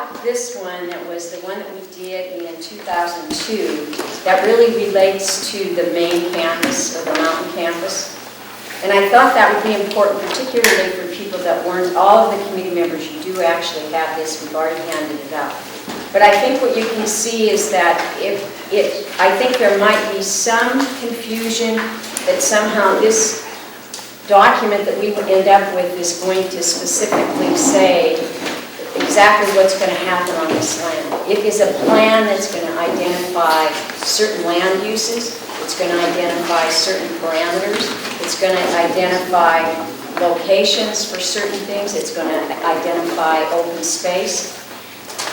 about this one, that was the one that we did in 2002, that really relates to the main campus, or the mountain campus. And I thought that would be important, particularly for people that weren't, all of the committee members, you do actually have this, we've already handed it out. But I think what you can see is that I think there might be some confusion that somehow this document that we would end up with is going to specifically say exactly what's going to happen on this land. It is a plan that's going to identify certain land uses. It's going to identify certain parameters. It's going to identify locations for certain things. It's going to identify open space.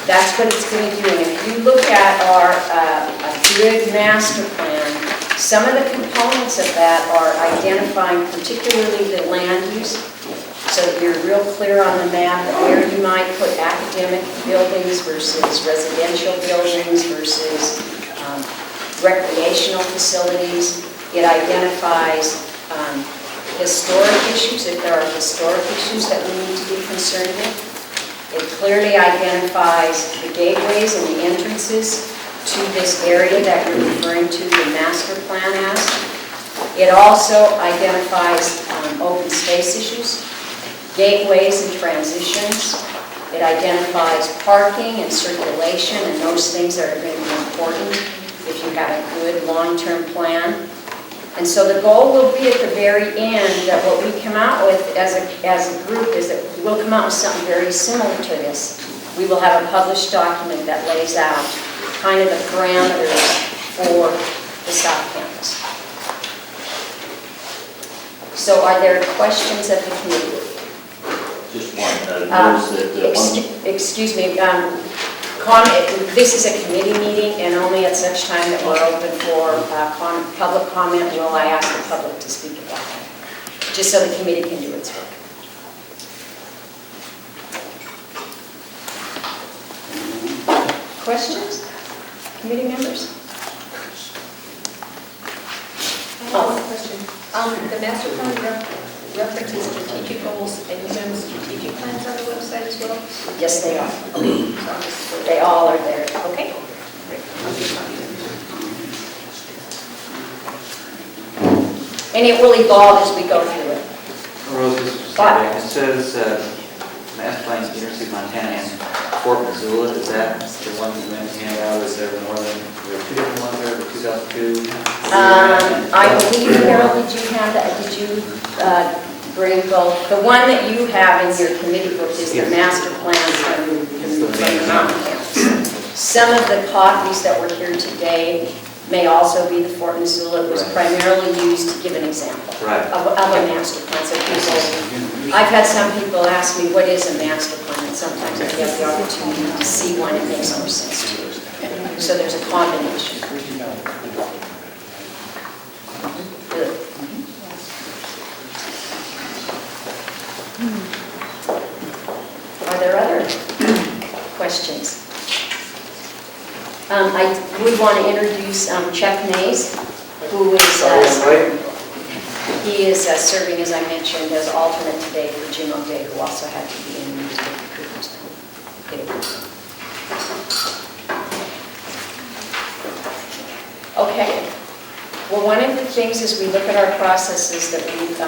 That's what it's going to do. And if you look at our a good master plan, some of the components of that are identifying particularly the land use, so that you're real clear on the map of where you might put academic buildings versus residential buildings versus recreational facilities. It identifies historic issues, if there are historic issues that we need to be concerned with. It clearly identifies the gateways and the entrances to this area that you're referring to the master plan as. It also identifies open space issues, gateways and transitions. It identifies parking and circulation and those things that are going to be important if you have a good long-term plan. And so the goal will be at the very end that what we come out with as a group is that we'll come out with something very similar to this. We will have a published document that lays out kind of the parameters for the South Campus. So are there questions of the committee? Just one. Excuse me. This is a committee meeting, and only at such time that we're open for public comment will I ask the public to speak about that, just so the committee can do its work. Questions? Committee members? One question. The master plan references strategic goals, and you have strategic plans on the website as well? Yes, they are. They all are there. Okay. And it will evolve as we go through it. Rose, it says master plans of the University of Montana and Fort Missoula. Is that the one that you meant to hand out? Is there more than, there are two different ones there, the 2002? I believe, Carol, did you have that? Did you bring both? The one that you have in your committee book is the master plan from the mountain campus. Some of the copies that were here today may also be the Fort Missoula. It was primarily used to give an example of a master plan. So people, I've had some people ask me, what is a master plan? And sometimes I get the opportunity to see one, it makes more sense to you. So there's a combination. Good. Are there other questions? I would want to introduce Chuck Mays, who is he is serving, as I mentioned, as alternate today for Jim O'Day, who also had to be in Okay. Well, one of the things as we look at our processes that we've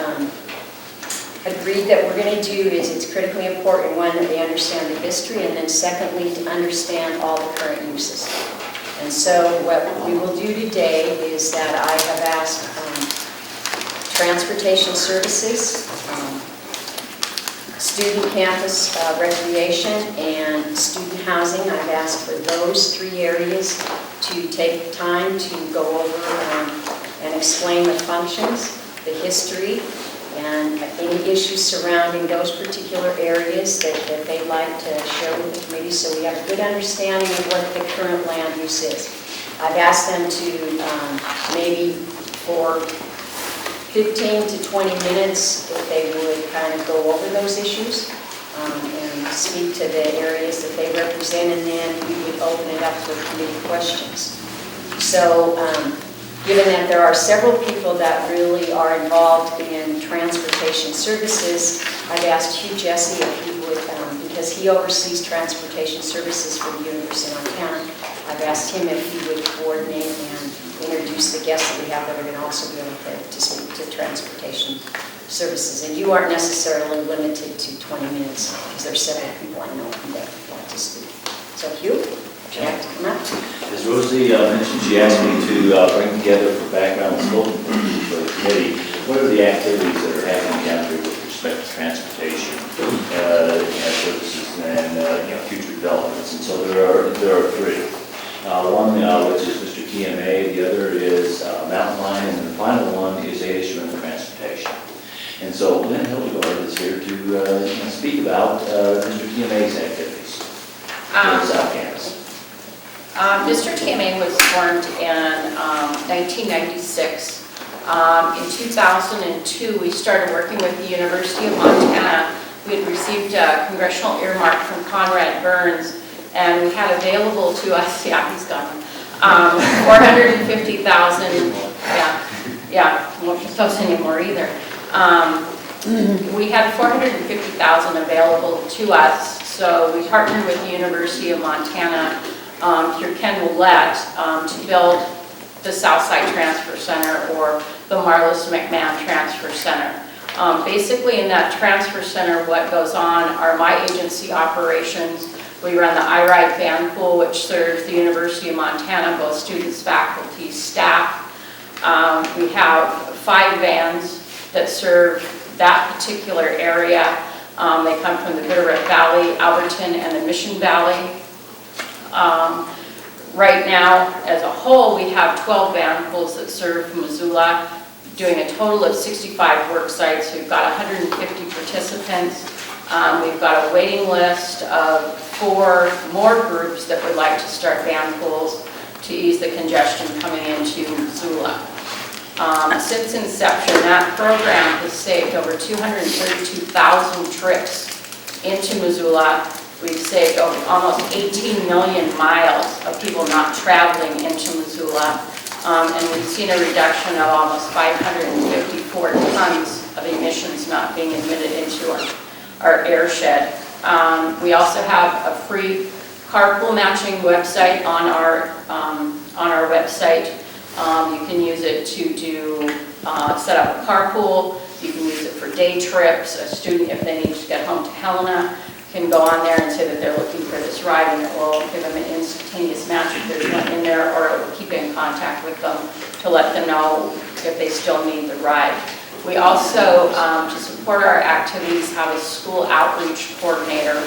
agreed that we're going to do is it's critically important, one, that they understand the history, and then secondly, to understand all the current uses. And so what we will do today is that I have asked transportation services, student campus recreation, and student housing. I've asked for those three areas to take time to go over and explain the functions, the history, and any issues surrounding those particular areas that they'd like to share with the committee, so we have a good understanding of what the current land use is. I've asked them to maybe for 15 to 20 minutes if they would kind of go over those issues and speak to the areas that they represent, and then we would open it up for committee questions. So given that there are several people that really are involved in transportation services, I've asked Hugh Jesse if he would, because because he oversees transportation services for the University of Montana. I've asked him if he would coordinate and introduce the guests that we have that are going to also be able to speak to transportation services. And you aren't necessarily limited to 20 minutes, because there's several people I know who that want to speak. So Hugh, would you like to come up? As Rosie mentioned, she asked me to bring together for background and scoping purposes for the committee, what are the activities that are happening down here with respect to transportation services and future developments. And so there are three. One which is Mr. TMA, the other is Mountain Line, and the final one is Adash River Transportation. And so Lynn Hildegard is here to speak about Mr. TMA's activities in the South Campus. Mr. TMA was formed in 1996. In 2002, we started working with the University of Montana. We had received a congressional earmark from Conrad Burns, and we had available to us, yeah, he's gone, 450,000, won't get those anymore either. We had 450,000 available to us, so we partnered with the University of Montana through Ken Willett to build the Southside Transfer Center, or the Marlis McMahon Transfer Center. Basically in that transfer center, what goes on are my agency operations. We run the iRide van pool, which serves the University of Montana, both students, faculty, staff. We have 5 vans that serve that particular area. They come from the Bitterroot Valley, Alberton, and the Mission Valley. Right now, as a whole, we have 12 van pools that serve Missoula, doing a total of 65 work sites. We've got 150 participants. We've got a waiting list of 4 more groups that would like to start van pools to ease the congestion coming into Missoula. Since inception, that program has saved over 232,000 trips into Missoula. We've saved almost 18 million miles of people not traveling into Missoula. And we've seen a reduction of almost 554 tons of emissions not being emitted into our airshed. We also have a free carpool matching website on our website. You can use it to set up a carpool. You can use it for day trips. A student, if they need to get home to Helena, can go on there and say that they're looking for this ride, and it will give them an instantaneous match if there's one in there, or it will keep in contact with them to let them know if they still need the ride. We also, to support our activities, have a school outreach coordinator.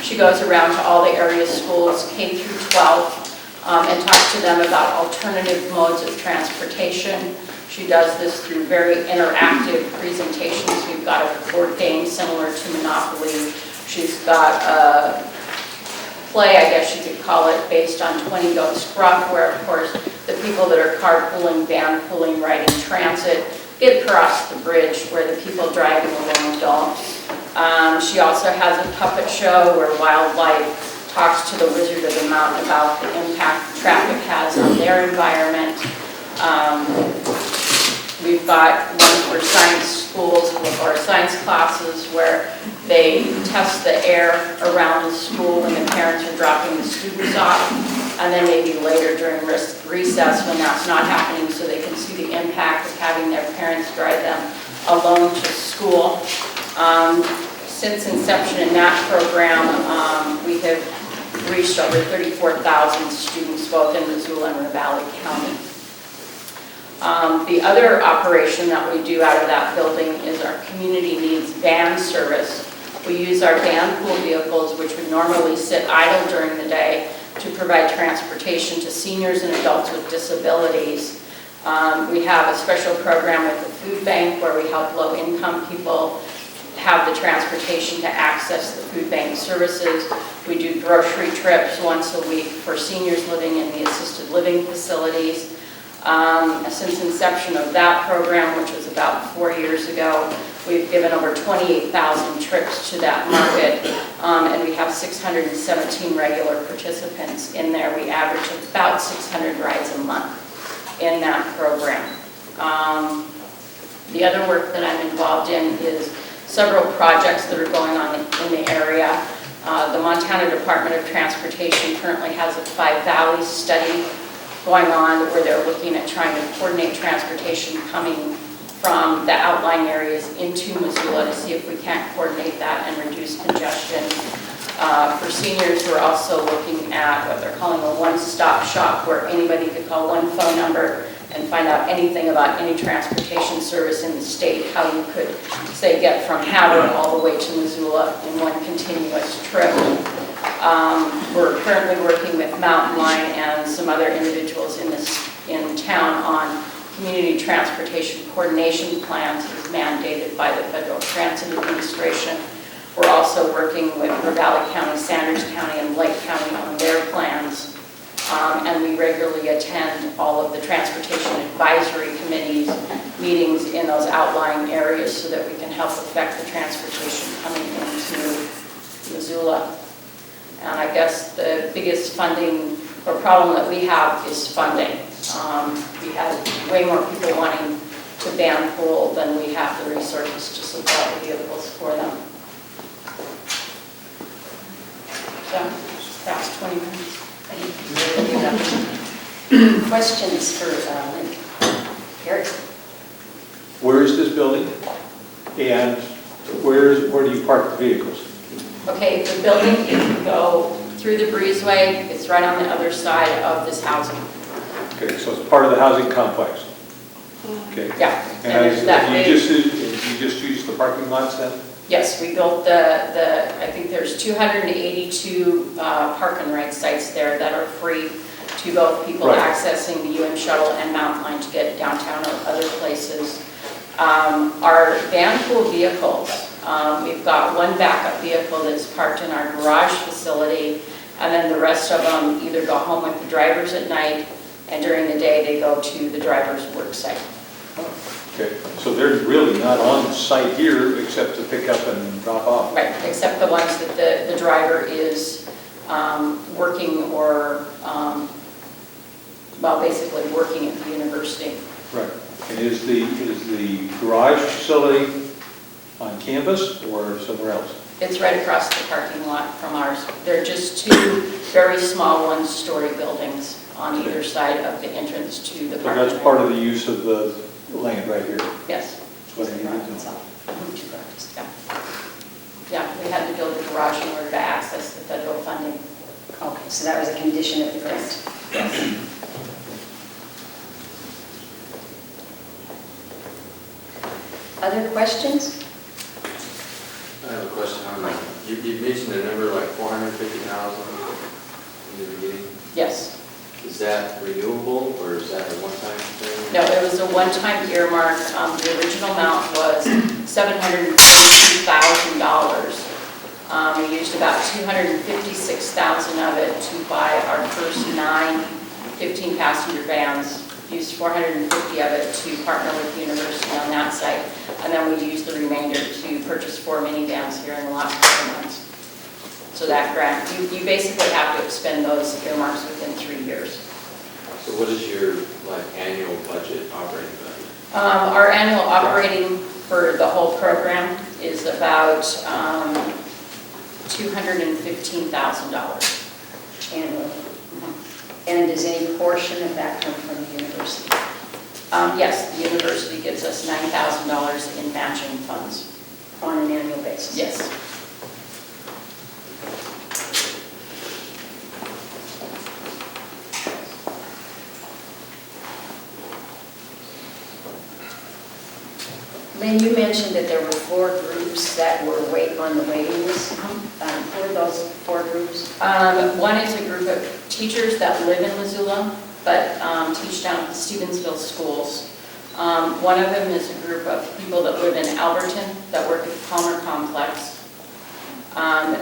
She goes around to all the area schools, K through 12, and talks to them about alternative modes of transportation. She does this through very interactive presentations. We've got a board game similar to Monopoly. She's got a play, I guess you could call it, based on 20 Go Scruff, where of course the people that are carpooling, van pooling, riding transit get across the bridge where the people driving along don't. She also has a puppet show where wildlife talks to the Wizard of the Mountain about the impact traffic has on their environment. We've got one for science schools or science classes where they test the air around the school when the parents are dropping the students off, and then maybe later during recess when that's not happening, so they can see the impact of having their parents drive them alone to school. Since inception in that program, we have reached over 34,000 students both in Missoula and Ravalli County. The other operation that we do out of that building is our community needs van service. We use our van pool vehicles, which would normally sit idle during the day, to provide transportation to seniors and adults with disabilities. We have a special program with the food bank where we help low-income people have the transportation to access the food bank services. We do grocery trips once a week for seniors living in the assisted living facilities. Since inception of that program, which was about 4 years ago, we've given over 28,000 trips to that market, and we have 617 regular participants in there. We average about 600 rides a month in that program. The other work that I'm involved in is several projects that are going on in the area. Montana Department of Transportation currently has a Five Valleys study going on where they're looking at trying to coordinate transportation coming from the outlying areas into Missoula to see if we can't coordinate that and reduce congestion. For seniors, we're also looking at what they're calling a one-stop shop where anybody could call one phone number and find out anything about any transportation service in the state, how you could, say, get from Havre all the way to Missoula in one continuous trip. We're currently working with Mountain Line and some other individuals in town on community transportation coordination plans as mandated by the Federal Transit Administration. We're also working with Ravalli County, Sanders County, and Lake County on their plans. And we regularly attend all of the transportation advisory committees meetings in those outlying areas so that we can help affect the transportation coming into Missoula. And I guess the biggest funding or problem that we have is funding. We have way more people wanting to ban pool than we have the resources to supply the vehicles for them. So that's 20 minutes. Questions for Lynn? Gary? Where is this building? And where do you park the vehicles? Okay, the building, if you go through the breezeway, it's right on the other side of this housing. Okay, so it's part of the housing complex? Okay. Yeah. And there's that big- you just use the parking lots then? Yes, we built I think there's 282 park and ride sites there that are free to both people Right. accessing the UM Shuttle and Mountain Line to get downtown or other places. Our van pool vehicles, we've got one backup vehicle that's parked in our garage facility, and then the rest of them either go home with the drivers at night, and during the day they go to the driver's work site. Okay, so they're really not on site here except to pick up and drop off? Right, except the ones that the driver is working or, well, basically working at the university. Right. And is the garage facility on campus or somewhere else? It's right across the parking lot from ours. They're just two very small one-story buildings on either side of the entrance to the So parking lot. that's part of the use of the land right here? Yes. That's what I needed to know. Yeah. Yeah, we had to build a garage in order to access the federal funding. Okay, so that was a condition of the grant. Other questions? I have a question on that. You mentioned a number like 450,000 in the beginning. Yes. Is that renewable or is that a one-time thing? No, it was a one-time earmark. The original amount was $752,000. We used about $256,000 of it to buy our first 9 15-passenger vans. Used $450,000 of it to partner with the university on that site. And then we used the remainder to purchase 4 minivans here in the last couple of months. So that grant, you basically have to expend those earmarks within 3 years. So what is your annual budget, operating budget? Our annual operating for the whole program is about $215,000 Annually. And does any portion of that come from the university? Yes, the university gives us $9,000 in matching funds. On an annual basis? Yes. Lynn, you mentioned that there were 4 groups that were on the waiting list. Who are those 4 groups? One is a group of teachers that live in Missoula, but teach down at the Stevensville schools. One of them is a group of people that live in Alberton that work at the Palmer Complex.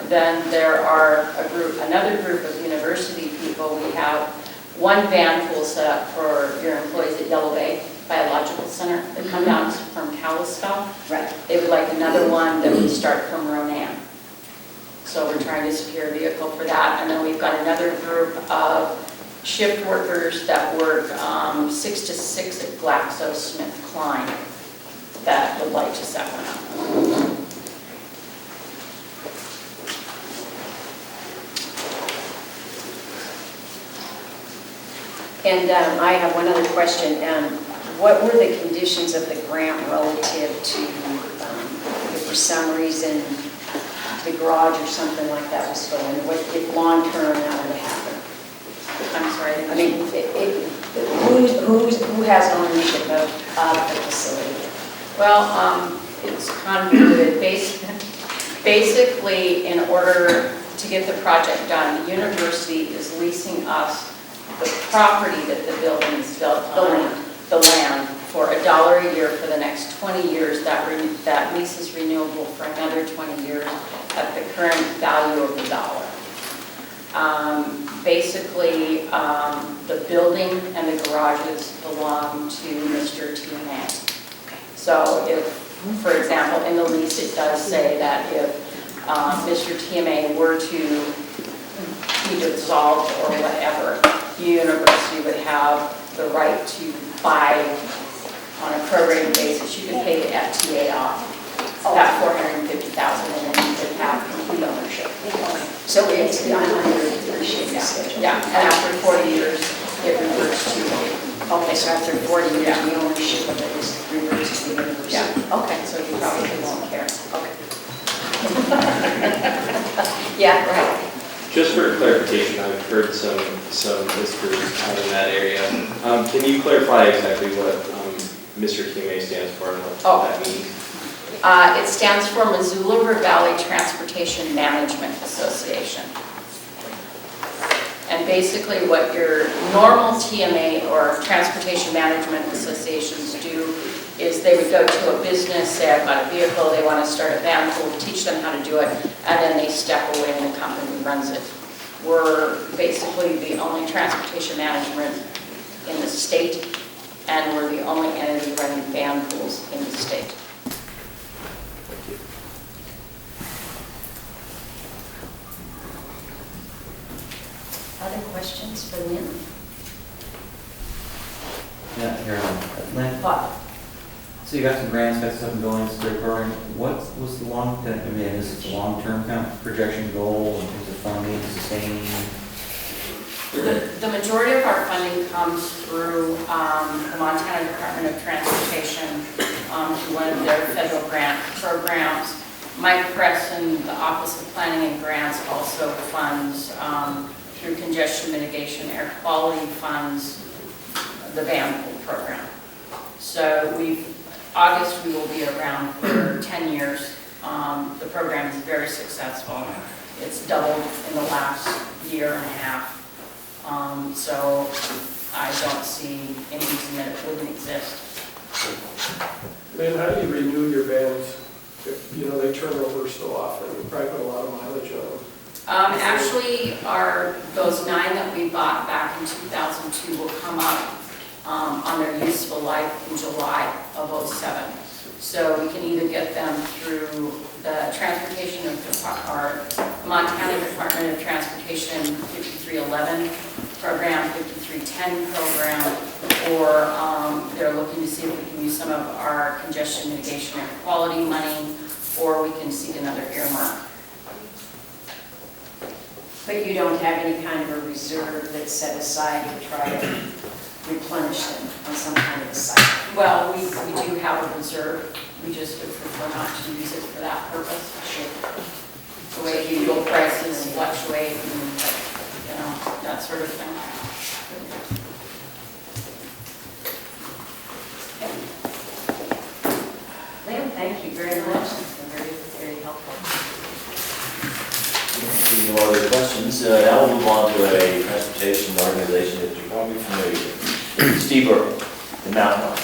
Then there are another group of university people. We have one van pool set up for your employees at Yellow Bay Biological Center that come down from Kalispell. Right. They would like another one that would start from Ronan. So we're trying to secure a vehicle for that. And then we've got another group of shift workers that work 6 to 6 at GlaxoSmithKline that would like to set one up. And I have one other question. What were the conditions of the grant relative to, if for some reason the garage or something like that was stolen? What if long-term that would happen? I'm sorry. I mean, who has ownership of the facility? Well, it's convoluted. Basically, in order to get the project done, the university is leasing us the property that the building is built on, the land, for $1 a year for the next 20 years. That lease is renewable for another 20 years at the current value of $1. Basically, the building and the garages belong to Mr. TMA. So if, for example, in the lease, it does say that if Mr. TMA were to be dissolved or whatever, the university would have the right to buy on a prorated basis. You could pay the FTA off, that $450,000, and then you could have complete ownership. So it's under the depreciation schedule. Yeah, and after 40 years, it reverts to, Okay, so after 40 years, Yeah. the ownership of it is reverts to the university. yeah, Okay. so you probably won't care. Okay. Yeah, right. Just for clarification, I've heard some whispers out in that area. Can you clarify exactly what Mr. TMA stands for and what that means? It stands for Missoula River Valley Transportation Management Association. And basically what your normal TMA or Transportation Management Associations do is they would go to a business, say I've got a vehicle, they want to start a van pool, teach them how to do it, and then they step away and the company runs it. We're basically the only transportation management in the state, and we're the only entity running van pools in the state. Other questions for Lynn? Yeah, here, Lynn, Bob? so you got some grants, got stuff going, it's a great program. What was the long-term, I mean, is it a long-term kind of projection goal in terms of funding, sustaining? The majority of our funding comes through the Montana Department of Transportation, through one of their federal grant programs. Mike Presson, the Office of Planning and Grants, also funds through congestion mitigation, air quality funds, the van pool program. So August we will be around for 10 years. The program is very successful. It's doubled in the last year and a half. So I don't see any reason that it wouldn't exist. Man, how do you renew your vans? If, they turn over so often, you probably put a lot of mileage on them. Actually, those 9 that we bought back in 2002 will come up on their useful life in July of '07. So we can either get them through the Transportation of our Montana Department of Transportation 5311 program, 5310 program, or they're looking to see if we can use some of our congestion mitigation air quality money, or we can seek another earmark. But you don't have any kind of a reserve that's set aside to try to replenish them on some kind of a cycle? Well, we do have a reserve. We just would prefer not to use it for that purpose. The way fuel prices fluctuate and, that sort of thing. Lynn, thank you very much. It's been very, very helpful. Any more other questions? Now we'll move on to a transportation organization that you're probably familiar with. Steve Earle, the Mountain Lion.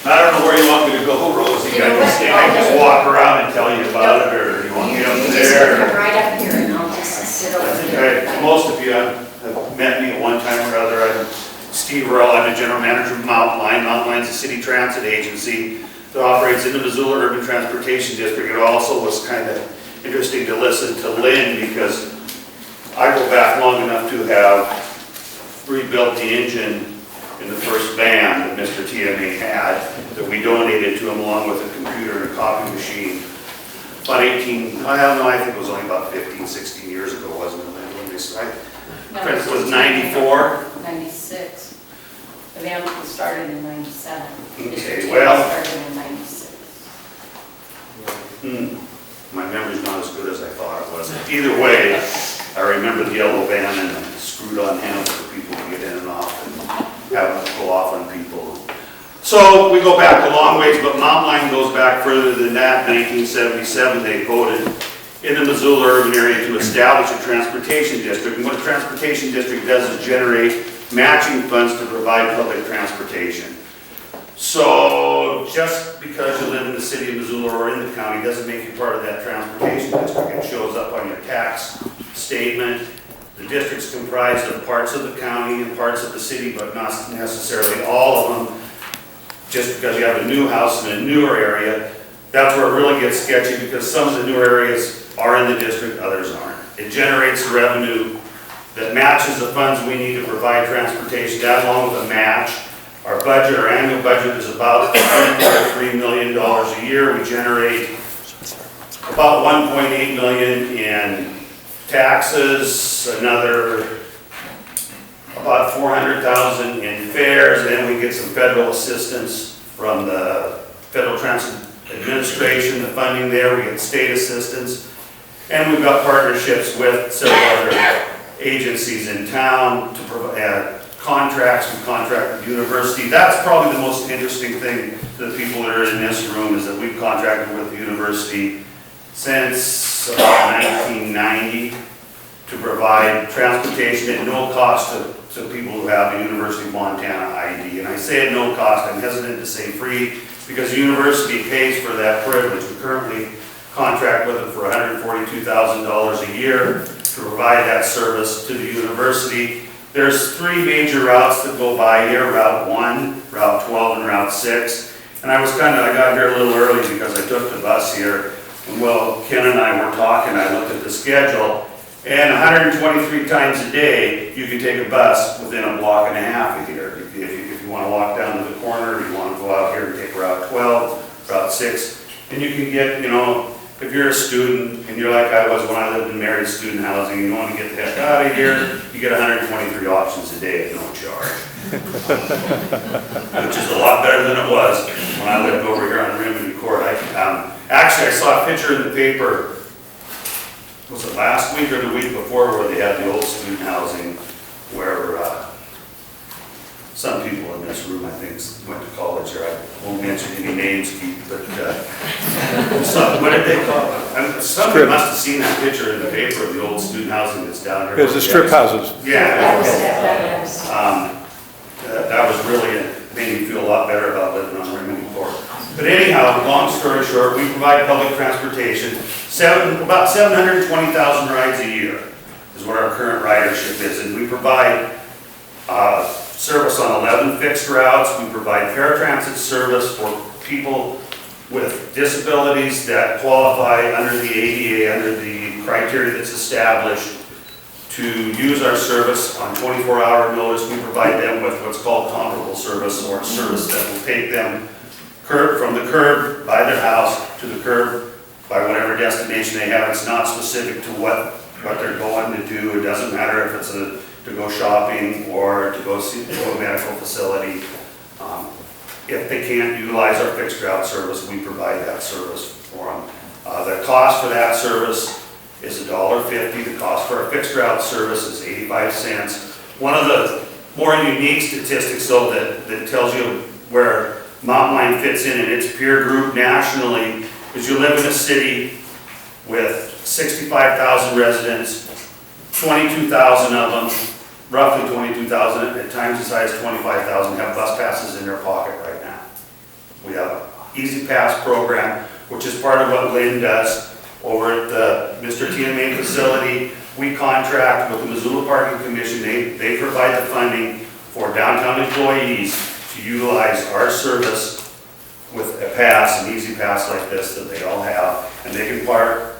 I don't know where you want me to go, Rosie. I can just walk around and tell you about it, or you want me up You just there? come right up here and I'll just sit over I think here. most of you have met me at one time or other. I'm Steve Earle. I'm the general manager of Mountain Line. Mountain Line's a city transit agency that operates in the Missoula Urban Transportation District. It also was kind of interesting to listen to Lynn, because I go back long enough to have rebuilt the engine in the first van that Mr. TMA had, that we donated to him along with a computer and a copy machine. About I think it was only about 15, 16 years ago, wasn't it? When this, I think it was 94. 96. The van pool started in 97. Okay, District well- Started in 96. My memory's not as good as I thought it was. Either way, I remember the yellow van and the screwed-on handles for people to get in and off and have them go off on people. So we go back a long ways, but Mountain Line goes back further than that. 1977, they voted in the Missoula urban area to establish a transportation district. And what a transportation district does is generate matching funds to provide public transportation. So just because you live in the city of Missoula or in the county doesn't make you part of that transportation district. It shows up on your tax statement. The district's comprised of parts of the county and parts of the city, but not necessarily all of them. Just because you have a new house in a newer area, that's where it really gets sketchy, because some of the newer areas are in the district, others aren't. It generates revenue that matches the funds we need to provide transportation. That along with a match. Our budget, our annual budget is about $3 million a year. We generate about $1.8 million in taxes, another about $400,000 in fares, and then we get some federal assistance from the Federal Transit Administration, the funding there. We get state assistance, and we've got partnerships with several other agencies in town to provide contracts. We contract with the university. That's probably the most interesting thing to the people that are in this room, is that we've contracted with the university since about 1990 to provide transportation at no cost to people who have the University of Montana ID. And I say at no cost, I'm hesitant to say free, because the university pays for that privilege. We currently contract with them for $142,000 a year to provide that service to the university. There's 3 major routes that go by here: Route 1, Route 12, and Route 6. And I got here a little early because I took the bus here. And well, Ken and I were talking, I looked at the schedule, and 123 times a day, you can take a bus within a block and a half of here. If you want to walk down to the corner, you want to go out here and take Route 12, Route 6, and you can get, if you're a student, and you're like I was when I lived in married student housing, you want to get the heck out of here, you get 123 options a day at no charge. Which is a lot better than it was when I lived over here on Rimini Court. Actually, I saw a picture in the paper, was it last week or the week before, where they had the old student housing, where some people in this room, I think, went to college here. I won't mention any names, Keith, but what did they call it? Somebody must have seen that picture in the paper of the old student housing that's down here. There's the strip houses. Yeah. That was- That was really, made me feel a lot better about living on Rimini Court. But anyhow, long story short, we provide public transportation. About 720,000 rides a year is what our current ridership is. And we provide service on 11 fixed routes. We provide paratransit service for people with disabilities that qualify under the ADA, under the criteria that's established to use our service on 24-hour notice. We provide them with what's called comparable service, or service that will take them from the curb by their house to the curb by whatever destination they have. It's not specific to what they're going to do. It doesn't matter if it's to go shopping or to go see a medical facility. If they can't utilize our fixed route service, we provide that service for them. The cost for that service is $1.50. The cost for our fixed route service is 85 cents. One of the more unique statistics, though, that tells you where Mountain Line fits in its peer group nationally, is you live in a city with 65,000 residents, 22,000 of them, roughly 22,000, at times as high as 25,000, have bus passes in their pocket right now. We have an Easy Pass program, which is part of what Lynn does over at the Mr. TMA facility. We contract with the Missoula Parking Commission. They provide the funding for downtown employees to utilize our service with a pass, an Easy Pass like this that they all have, and they can park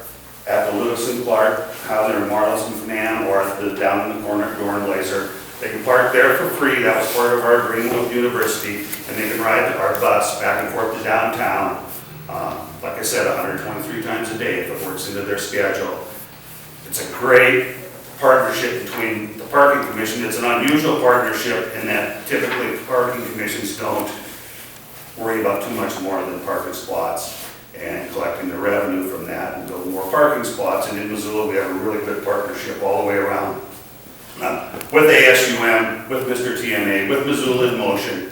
at the Lewis and Clark, either in Marlis and Fannan, or at the down in the corner at Dorn Blazer. They can park there for free. That was part of our agreement with the university, and they can ride our bus back and forth to downtown. Like I said, 123 times a day if it works into their schedule. It's a great partnership between the parking commission. It's an unusual partnership in that typically parking commissions don't worry about too much more than parking spots and collecting the revenue from that and building more parking spots. And in Missoula, we have a really good partnership all the way around with ASUM, with Mr. TMA, with Missoula in Motion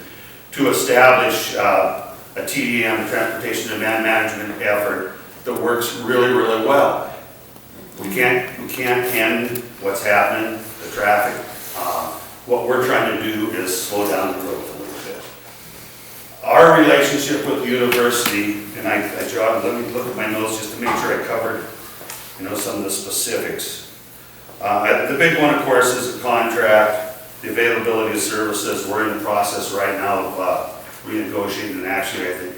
to establish a TDM, Transportation Demand Management effort that works really, really well. We can't end what's happening, the traffic. What we're trying to do is slow down the growth a little bit. Our relationship with the university, and I jotted, let me look at my notes just to make sure I covered, some of the specifics. The big one, of course, is the contract, the availability of services. We're in the process right now of renegotiating, and actually, I think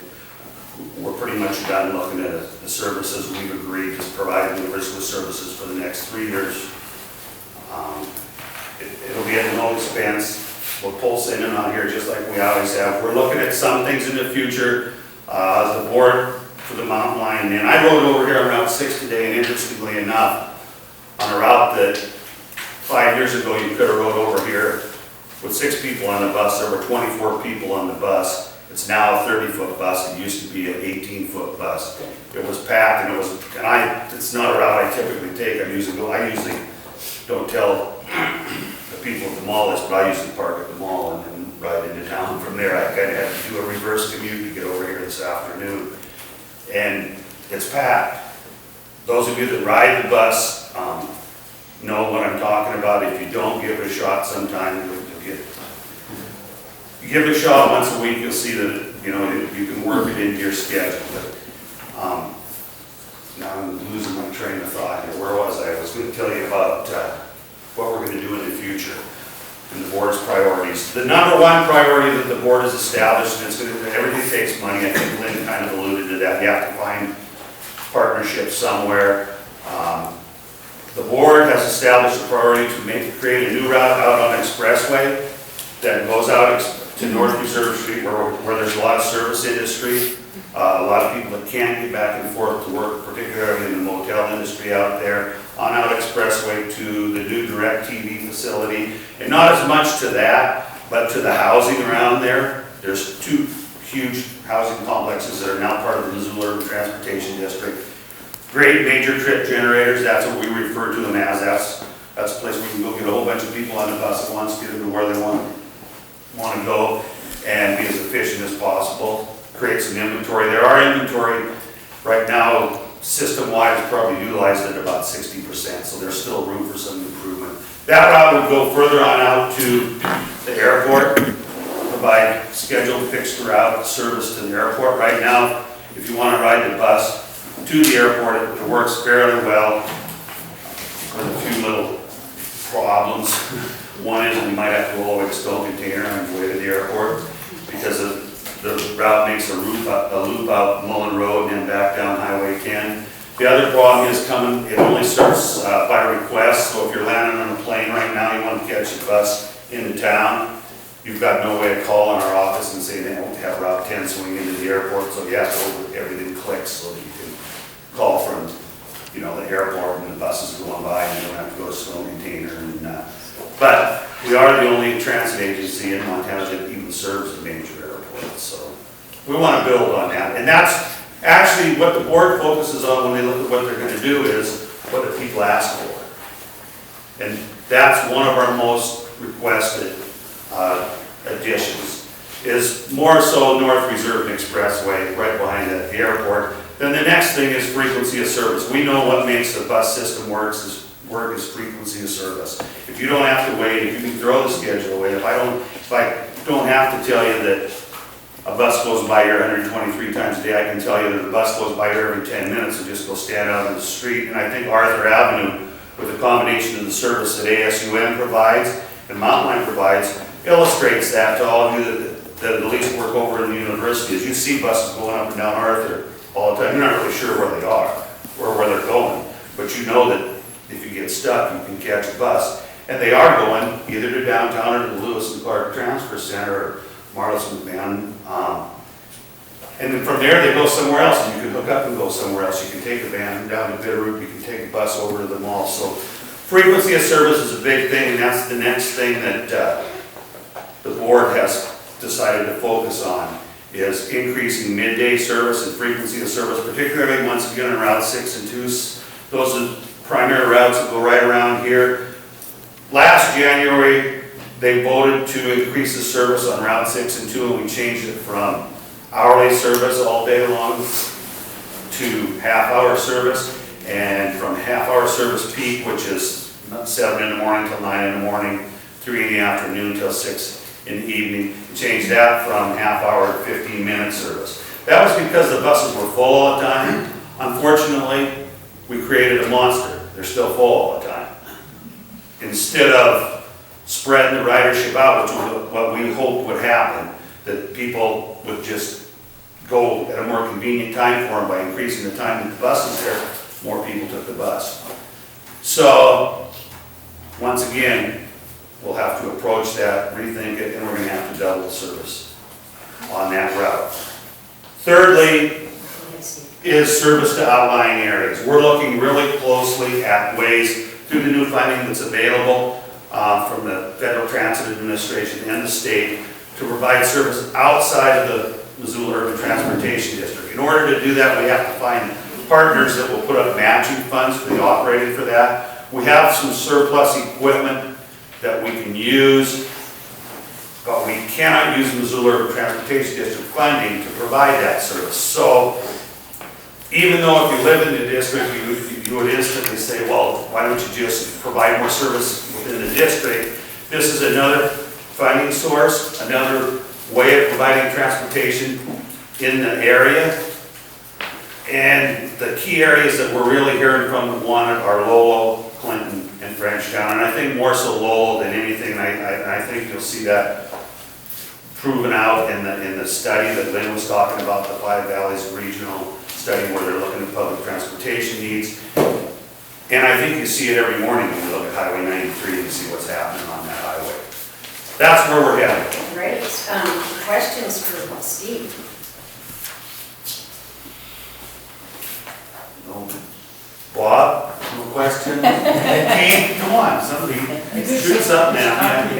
we're pretty much done looking at the services we've agreed to provide the university with services for the next 3 years. It'll be at no expense. We'll pull Simon on here just like we always have. We're looking at some things in the future. The board for the Mountain Line, and I rode over here on Route 6 today, and interestingly enough, on a route that 5 years ago you could have rode over here with 6 people on the bus. There were 24 people on the bus. It's now a 30-foot bus. It used to be an 18-foot bus. It was packed, and it's not a route I typically take. I usually don't tell the people at the mall this, but I usually park at the mall and then ride into town from there. I kind of had to do a reverse commute to get over here this afternoon. And it's packed. Those of you that ride the bus know what I'm talking about. If you don't give it a shot sometime, you give it a shot once a week, you'll see that you can work it into your schedule. But now I'm losing my train of thought here. Where was I? I was going to tell you about what we're going to do in the future and the board's priorities. The number one priority that the board has established, and everything takes money. I think Lynn kind of alluded to that. You have to find partnerships somewhere. The board has established a priority to create a new route out on Expressway that goes out to North Reserve Street where there's a lot of service industry, a lot of people that can't get back and forth to work, particularly in the motel industry out there, on out Expressway to the new DirecTV facility, and not as much to that, but to the housing around there. There's 2 huge housing complexes that are now part of the Missoula Urban Transportation District. Great major trip generators, that's what we refer to them as. That's a place where you can go get a whole bunch of people on the bus at once, get them to where they want to go, and be as efficient as possible. Create some inventory. There are inventory right now, system-wide, is probably utilized at about 60%, so there's still room for some improvement. That route would go further on out to the airport, provide scheduled fixed route service to the airport. Right now, if you want to ride the bus to the airport, it works fairly well with a few little problems. One is we might have to go over the stone container on the way to the airport because the route makes a loop out Mullen Road and then back down Highway 10. The other problem is it only serves by request, so if you're landing on a plane right now, you want to catch a bus into town, you've got no way to call in our office and say they don't have Route 10 swing into the airport, so you have to everything clicks so that you can call from the airport when the bus is going by and you don't have to go to stone container. But we are the only transit agency in Montana that even serves a major airport, so we want to build on that. And that's actually what the board focuses on when they look at what they're going to do is what do people ask for. And that's one of our most requested additions, is more so North Reserve and Expressway right behind the airport. Then the next thing is frequency of service. We know what makes the bus system work is frequency of service. If you don't have to wait, if you can throw the schedule away, if I don't have to tell you that a bus goes by here 123 times a day, I can tell you that the bus goes by here every 10 minutes and just go stand out on the street. And I think Arthur Avenue, with the combination of the service that ASUM provides and Mountain Line provides, illustrates that to all of you that at least work over in the university. As you see buses going up and down Arthur all the time, you're not really sure where they are or where they're going, but you know that if you get stuck, you can catch a bus. And they are going either to downtown or to the Lewis and Clark Transfer Center or Marlis McMahon. And then from there, they go somewhere else, and you can hook up and go somewhere else. You can take a van down to Bitterroot, you can take a bus over to the mall. So Frequency of service is a big thing, and that's the next thing that the board has decided to focus on, is increasing midday service and frequency of service, particularly once again on Route 6 and 2. Those are primary routes that go right around here. Last January, they voted to increase the service on Route 6 and 2, and we changed it from hourly service all day long to half-hour service, and from half-hour service peak, which is 7 in the morning till 9 in the morning, 3 in the afternoon till 6 in the evening, changed that from half-hour to 15-minute service. That was because the buses were full all the time. Unfortunately, we created a monster. They're still full all the time. Instead of spreading the ridership out, which was what we hoped would happen, that people would just go at a more convenient time for them by increasing the time that the bus is there, more people took the bus. So, once again, we'll have to approach that, rethink it, and we're going to have to double the service on that route. Thirdly, is service to outlying areas. We're looking really closely at ways, through the new funding that's available from the Federal Transit Administration and the state, to provide service outside of the Missoula Urban Transportation District. In order to do that, we have to find partners that will put up matching funds for the operating for that. We have some surplus equipment that we can use, but we cannot use Missoula Urban Transportation District funding to provide that service. So, even though if you live in the district, you would instantly say, well, why don't you just provide more service within the district? This is another funding source, another way of providing transportation in the area. And the key areas that we're really hearing from wanted are Lowell, Clinton, and Frenchtown. And I think more so Lowell than anything. I think you'll see that proven out in the study that Lynn was talking about, the Five Valleys Regional Study, where they're looking at public transportation needs. And I think you see it every morning when you look at Highway 93 and see what's happening on that highway. That's where we're headed. Great. Questions for Steve? No. Bob, no question? Keith, come on, somebody shoot something at me.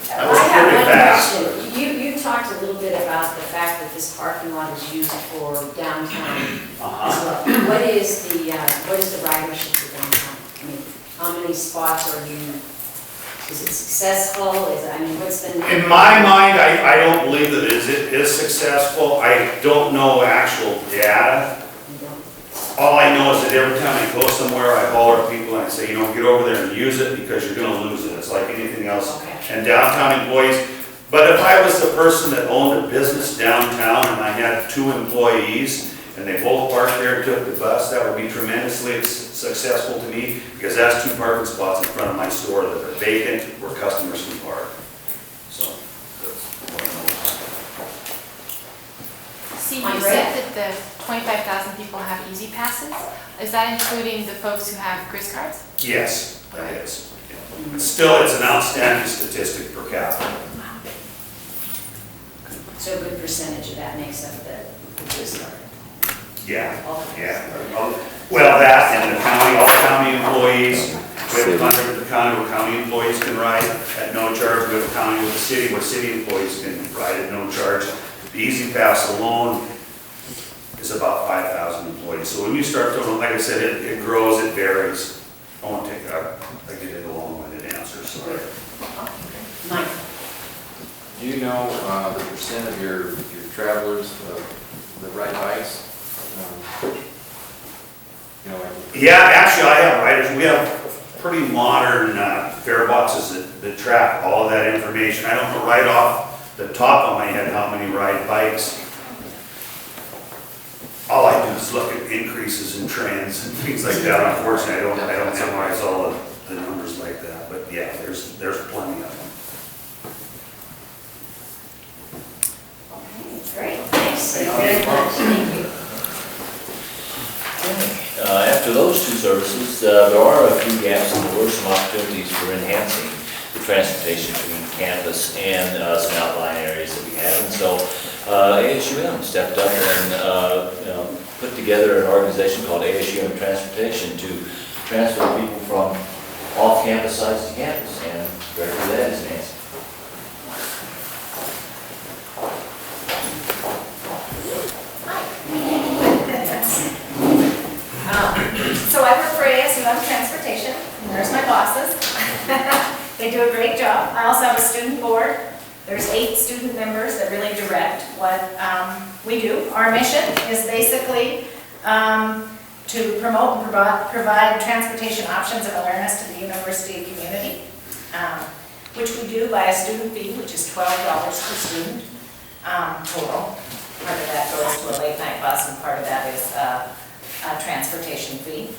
That was I have pretty one fast. question. You talked a little bit about the fact that this parking lot is used for downtown as well. What is the ridership for downtown? I mean, how many spots are you, is it successful? What's the? In my mind, I don't believe that it is successful. I don't know actual data. All I know is that every time I go somewhere, I holler at people and I say, get over there and use it because you're gonna lose it. It's like anything else. Okay. And downtown employees, but if I was the person that owned a business downtown and I had 2 employees and they both parked there and took the bus, that would be tremendously successful to me, because that's 2 parking spots in front of my store that are vacant where customers can park. So, that's what I know. See, My you grant. said that the 25,000 people have easy passes. Is that including the folks who have Gris cards? Yes, that is. But still, it's an outstanding statistic per capita. So a good percentage of that makes up the card. Yeah, yeah. Well, that and the county, all the county employees, we have a contract with the county where county employees can ride at no charge. We have a county with the city where city employees can ride at no charge. The Easy Pass alone is about 5,000 employees. So when you start to, like I said, it grows, it varies. I won't take that, I get into a long-winded answer, sorry. Mike? Do you know the percent of your travelers that ride bikes? Yeah, actually, I have riders. We have pretty modern fare boxes that track all of that information. I don't know right off the top of my head how many ride bikes. All I do is look at increases in trends and things like that. Unfortunately, I don't memorize all of the numbers like that. But yeah, there's plenty of them. Great, thanks. Thank you very much. Thank you. After those 2 services, there are a few gaps and there were some opportunities for enhancing the transportation between campus and some outlying areas that we have. And so ASUM stepped up and put together an organization called ASUM Transportation to transfer people from off-campus sites to campus, and Director of that is Nancy. So I work for ASUM Transportation, and there's my bosses. They do a great job. I also have a student board. There's 8 student members that really direct what we do. Our mission is basically to promote and provide transportation options and awareness to the university community, which we do by a student fee, which is $12 per student total. Part of that goes to a late night bus, and part of that is a transportation fee.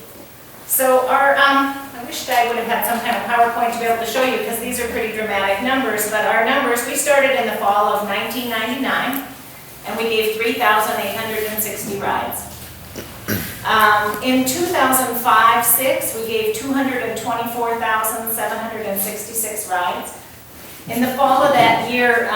So our, I wish I would have had some kind of PowerPoint to be able to show you, because these are pretty dramatic numbers, but our numbers, we started in the fall of 1999, and we gave 3,860 rides. In 2005-06, we gave 224,766 rides. In the fall of that year,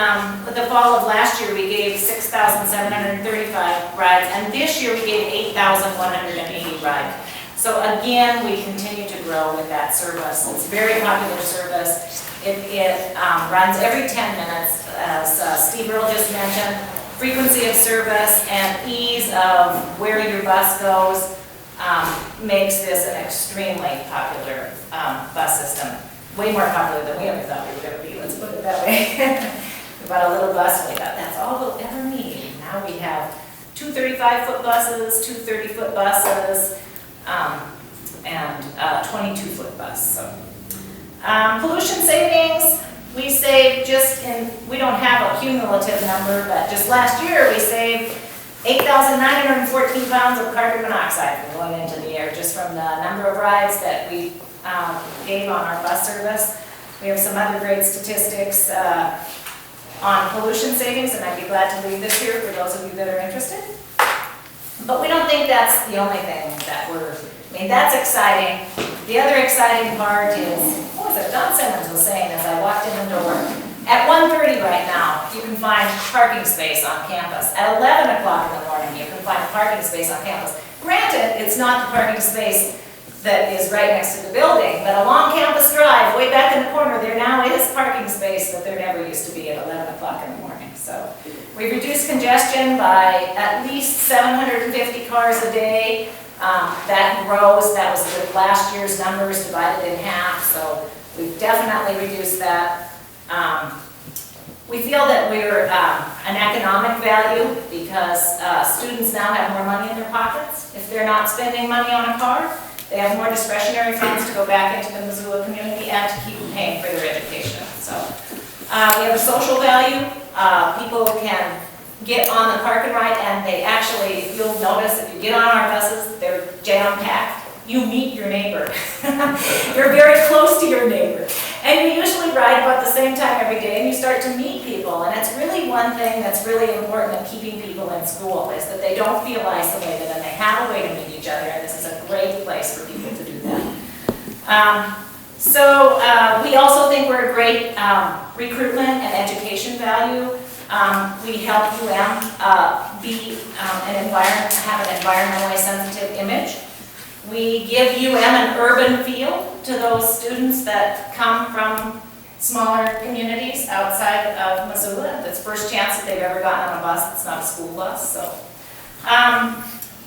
the fall of last year, we gave 6,735 rides, and this year we gave 8,180 rides. So again, we continue to grow with that service. It's a very popular service. It runs every 10 minutes, as Steve Earle just mentioned. Frequency of service and ease of where your bus goes makes this an extremely popular bus system. Way more popular than we ever thought we would ever be, let's put it that way. We bought a little bus, we thought that's all we'll ever need. Now we have 2 35-foot buses, 2 30-foot buses, and 22-foot bus. So, pollution savings, we saved we don't have a cumulative number, but just last year we saved 8,914 pounds of carbon monoxide from going into the air, just from the number of rides that we gave on our bus service. We have some other great statistics on pollution savings, and I'd be glad to leave this here for those of you that are interested. But we don't think that's the only thing that that's exciting. The other exciting part is, what was it, Don Simmons was saying as I walked in the door, at 1:30 right now, you can find parking space on campus. At 11 o'clock in the morning, you can find a parking space on campus. Granted, it's not the parking space that is right next to the building, but along Campus Drive, way back in the corner, there now is parking space that there never used to be at 11 o'clock in the morning. So we reduced congestion by at least 750 cars a day. That grows. That was with last year's numbers divided in half, so we've definitely reduced that. We feel that we're an economic value because students now have more money in their pockets. If they're not spending money on a car, they have more discretionary funds to go back into the Missoula community and to keep paying for their education. So we have a social value. People can get on the park and ride, and they actually, if you'll notice, if you get on our buses, they're jam-packed. You meet your neighbor. You're very close to your neighbor. And you usually ride about the same time every day, and you start to meet people. And it's really one thing that's really important in keeping people in school, is that they don't feel isolated and they have a way to meet each other. And this is a great place for people to do that. We also think we're a great recruitment and education value. We help UM have an environmentally sensitive image. We give UM an urban feel to those students that come from smaller communities outside of Missoula. It's the first chance that they've ever gotten on a bus that's not a school bus. So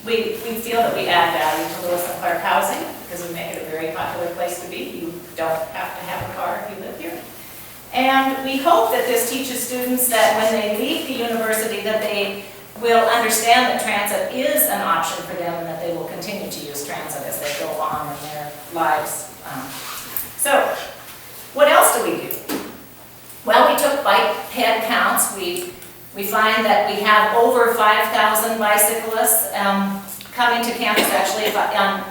we feel that we add value to Lewis and Clark housing because we make it a very popular place to be. You don't have to have a car if you live here. And we hope that this teaches students that when they leave the university that they will understand that transit is an option for them and that they will continue to use transit as they go on in their lives. So, what else do we do? Well, we took bike head counts. We find that we have over 5,000 bicyclists coming to campus. Actually, on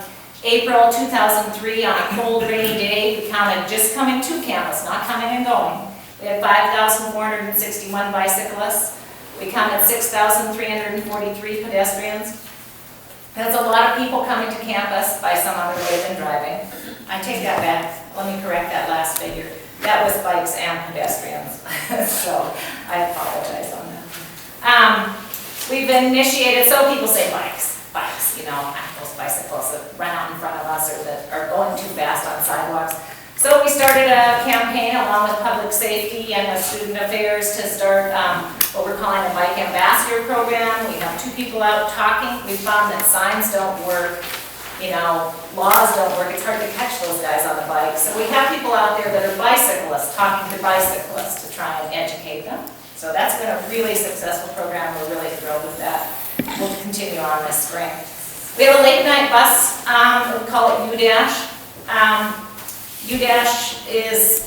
April 2003, on a cold, rainy day, we counted just coming to campus, not coming and going. We had 5,461 bicyclists. We counted 6,343 pedestrians. That's a lot of people coming to campus by some other way than driving. I take that back. Let me correct that last figure. That was bikes and pedestrians. So I apologize on that. We've initiated, so people say bikes, you know, those bicycles that run out in front of us or that are going too fast on sidewalks. So we started a campaign along with public safety and with student affairs to start what we're calling a bike ambassador program. We have 2 people out talking. We found that signs don't work, laws don't work. It's hard to catch those guys on the bike. So we have people out there that are bicyclists talking to bicyclists to try and educate them. So that's been a really successful program. We're really thrilled with that. We'll continue on this spring. We have a late night bus. We call it U-Dash. U-Dash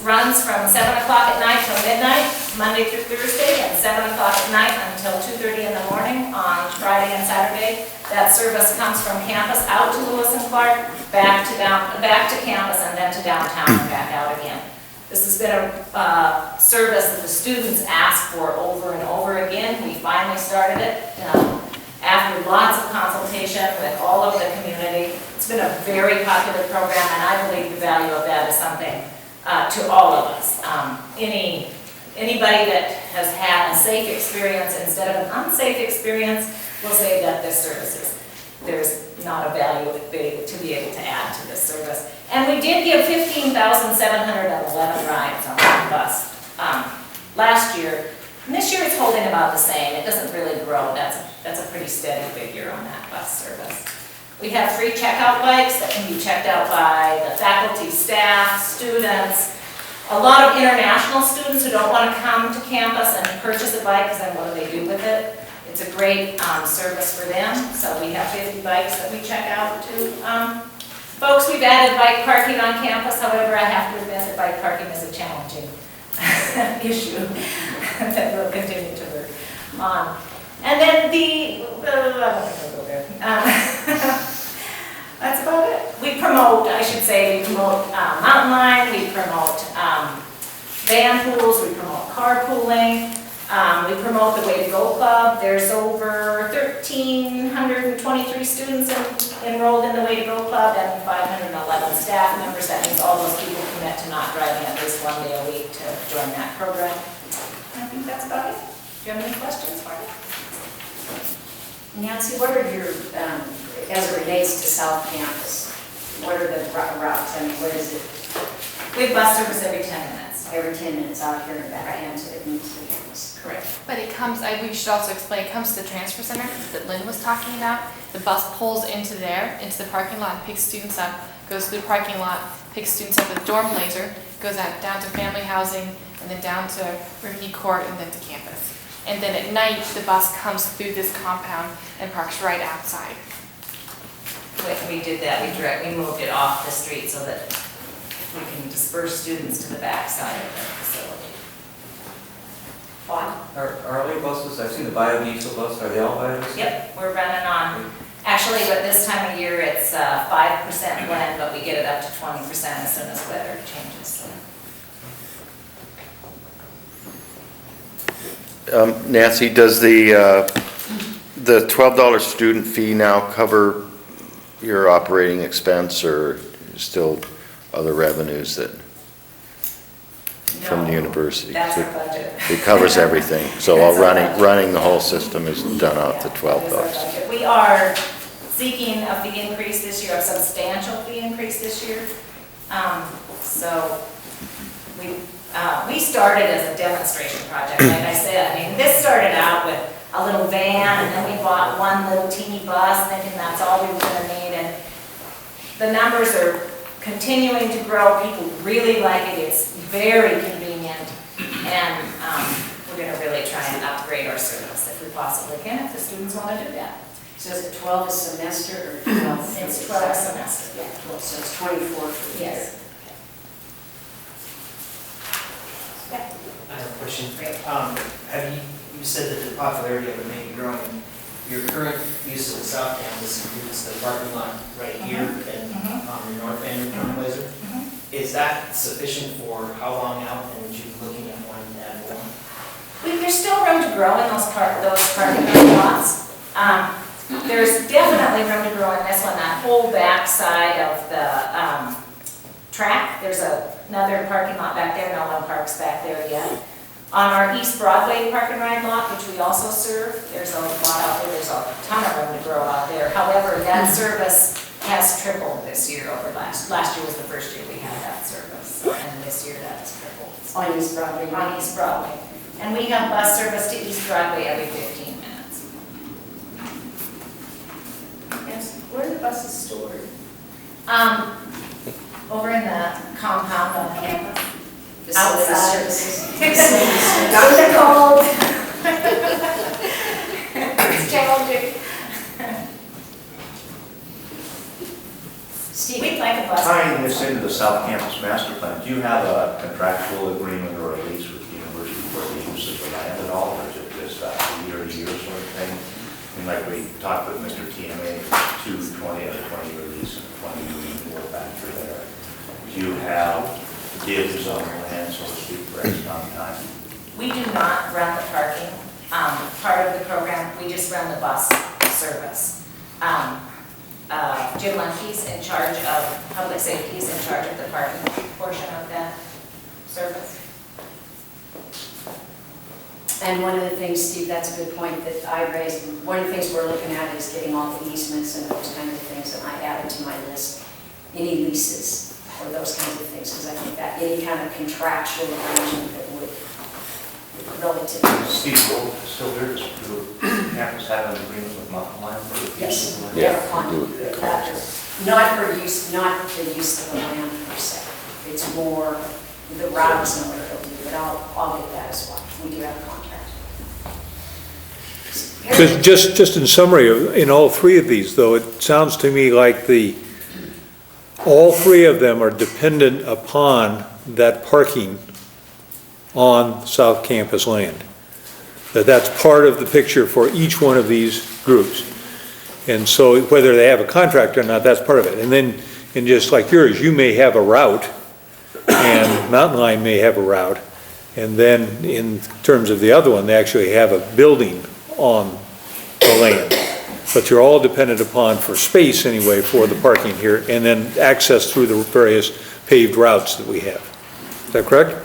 runs from 7 o'clock at night till midnight, Monday through Thursday, and 7 o'clock at night until 2:30 in the morning on Friday and Saturday. That service comes from campus out to Lewis and Clark, back to campus, and then to downtown and back out again. This has been a service that the students ask for over and over again. We finally started it after lots of consultation with all of the community. It's been a very popular program, and I believe the value of that is something to all of us. Anybody that has had a safe experience instead of an unsafe experience will say that this service there's not a value to be able to add to this service. And we did give 15,711 rides on that bus last year. And this year it's holding about the same. It doesn't really grow. That's a pretty steady figure on that bus service. We have free checkout bikes that can be checked out by the faculty, staff, students, a lot of international students who don't want to come to campus and purchase a bike because then what do they do with it? It's a great service for them. So we have 50 bikes that we check out to folks. We've added bike parking on campus. However, I have to admit that bike parking is a challenging issue that we'll continue to work on. And then that's about it. We promote mountain line, we promote van pools, we promote carpooling, we promote the Way to Go Club. There's over 1,323 students enrolled in the Way to Go Club and 511 staff members. That means all those people commit to not driving at least 1 day a week to join that program. I think that's about it. Do you have any questions for me? Nancy, what are your, as it relates to South Campus, what are the routes? I mean, what is it? We have bus service every 10 minutes. Every 10 minutes out here and back into the campus. Correct. But it comes, we should also explain, it comes to the transfer center that Lynn was talking about. The bus pulls into the parking lot, and picks students up, goes through the parking lot, picks students up with dorm laser, goes out down to family housing, and then down to Rimini Court, and then to campus. And then at night, the bus comes through this compound and parks right outside. When we did that, we moved it off the street so that we can disperse students to the back side of the facility. Are all your buses, I've seen the biodiesel bus, are they all biodiesel? Yep, we're running on, actually, at this time of year, it's 5% blend, but we get it up to 20% as soon as weather changes. Nancy, does the $12 student fee now cover your operating expense, or still other revenues that from the university? That's our budget. It covers everything, so all running the whole system is done out to $12. We are seeking a fee increase this year, a substantial fee increase this year. So we started as a demonstration project, like I said. I mean, this started out with a little van, and then we bought one little teeny bus, thinking that's all we were going to need. And the numbers are continuing to grow. People really like it. It's very convenient, and we're going to really try and upgrade our service if we possibly can, if the students want to do that. So is it 12 a semester or 12? It's 12 a semester. Yeah, 12, so it's 24 for the year. Yes. I have a question. You said that the popularity of it may be growing. Your current use of the South Campus includes the parking lot right here and your North End Laser. Is that sufficient for how long out, and would you be looking at one to add more? There's still room to grow in those parking lots. There's definitely room to grow in this one. That whole back side of the track, there's another parking lot back there. No one parks back there yet. On our East Broadway park and ride lot, which we also serve, there's a lot out there. There's a ton of room to grow out there. However, that service has tripled this year over last year was the first year we had that service, and this year that's tripled. On East Broadway. On East Broadway. And we have bus service to East Broadway every 15 minutes. Yes, where are the buses stored? Over in the compound on campus. Facility Outside. services. Out in the cold. It's challenging. Steve? We'd like a bus. Tying this into the South Campus Master Plan, do you have a contractual agreement or a lease with the university for the use of the land at all, or is it just a year-to-year sort of thing? I mean, like we talked with Mr. TMA, 20-year lease and 20-year renewal factor there. Do you have dibs on the land, so to speak, for X amount of time? We do not run the parking. Part of the program, we just run the bus service. Jim Lunke's in charge of, public safety is in charge of the parking portion of that service. And one of the things, Steve, that's a good point that I raised. One of the things we're looking at is getting all the easements and those kinds of things, and I added to my list any leases or those kinds of things, because I think that any kind of contractual arrangement that would relatively. Steve, still here, does the campus have an agreement with Mountain Lion? Yes. Yeah, Not for use, not the use of the land per se. It's more the routes and what they'll do, but I'll get that as well. We do have a contract. Just in summary, in all three of these, though, it sounds to me like all three of them are dependent upon that parking on South Campus land. That's part of the picture for each one of these groups. And so whether they have a contract or not, that's part of it. And then, and just like yours, you may have a route, and Mountain Lion may have a route. And then in terms of the other one, they actually have a building on the land. But you're all dependent upon, for space anyway, for the parking here, and then access through the various paved routes that we have. Is that correct?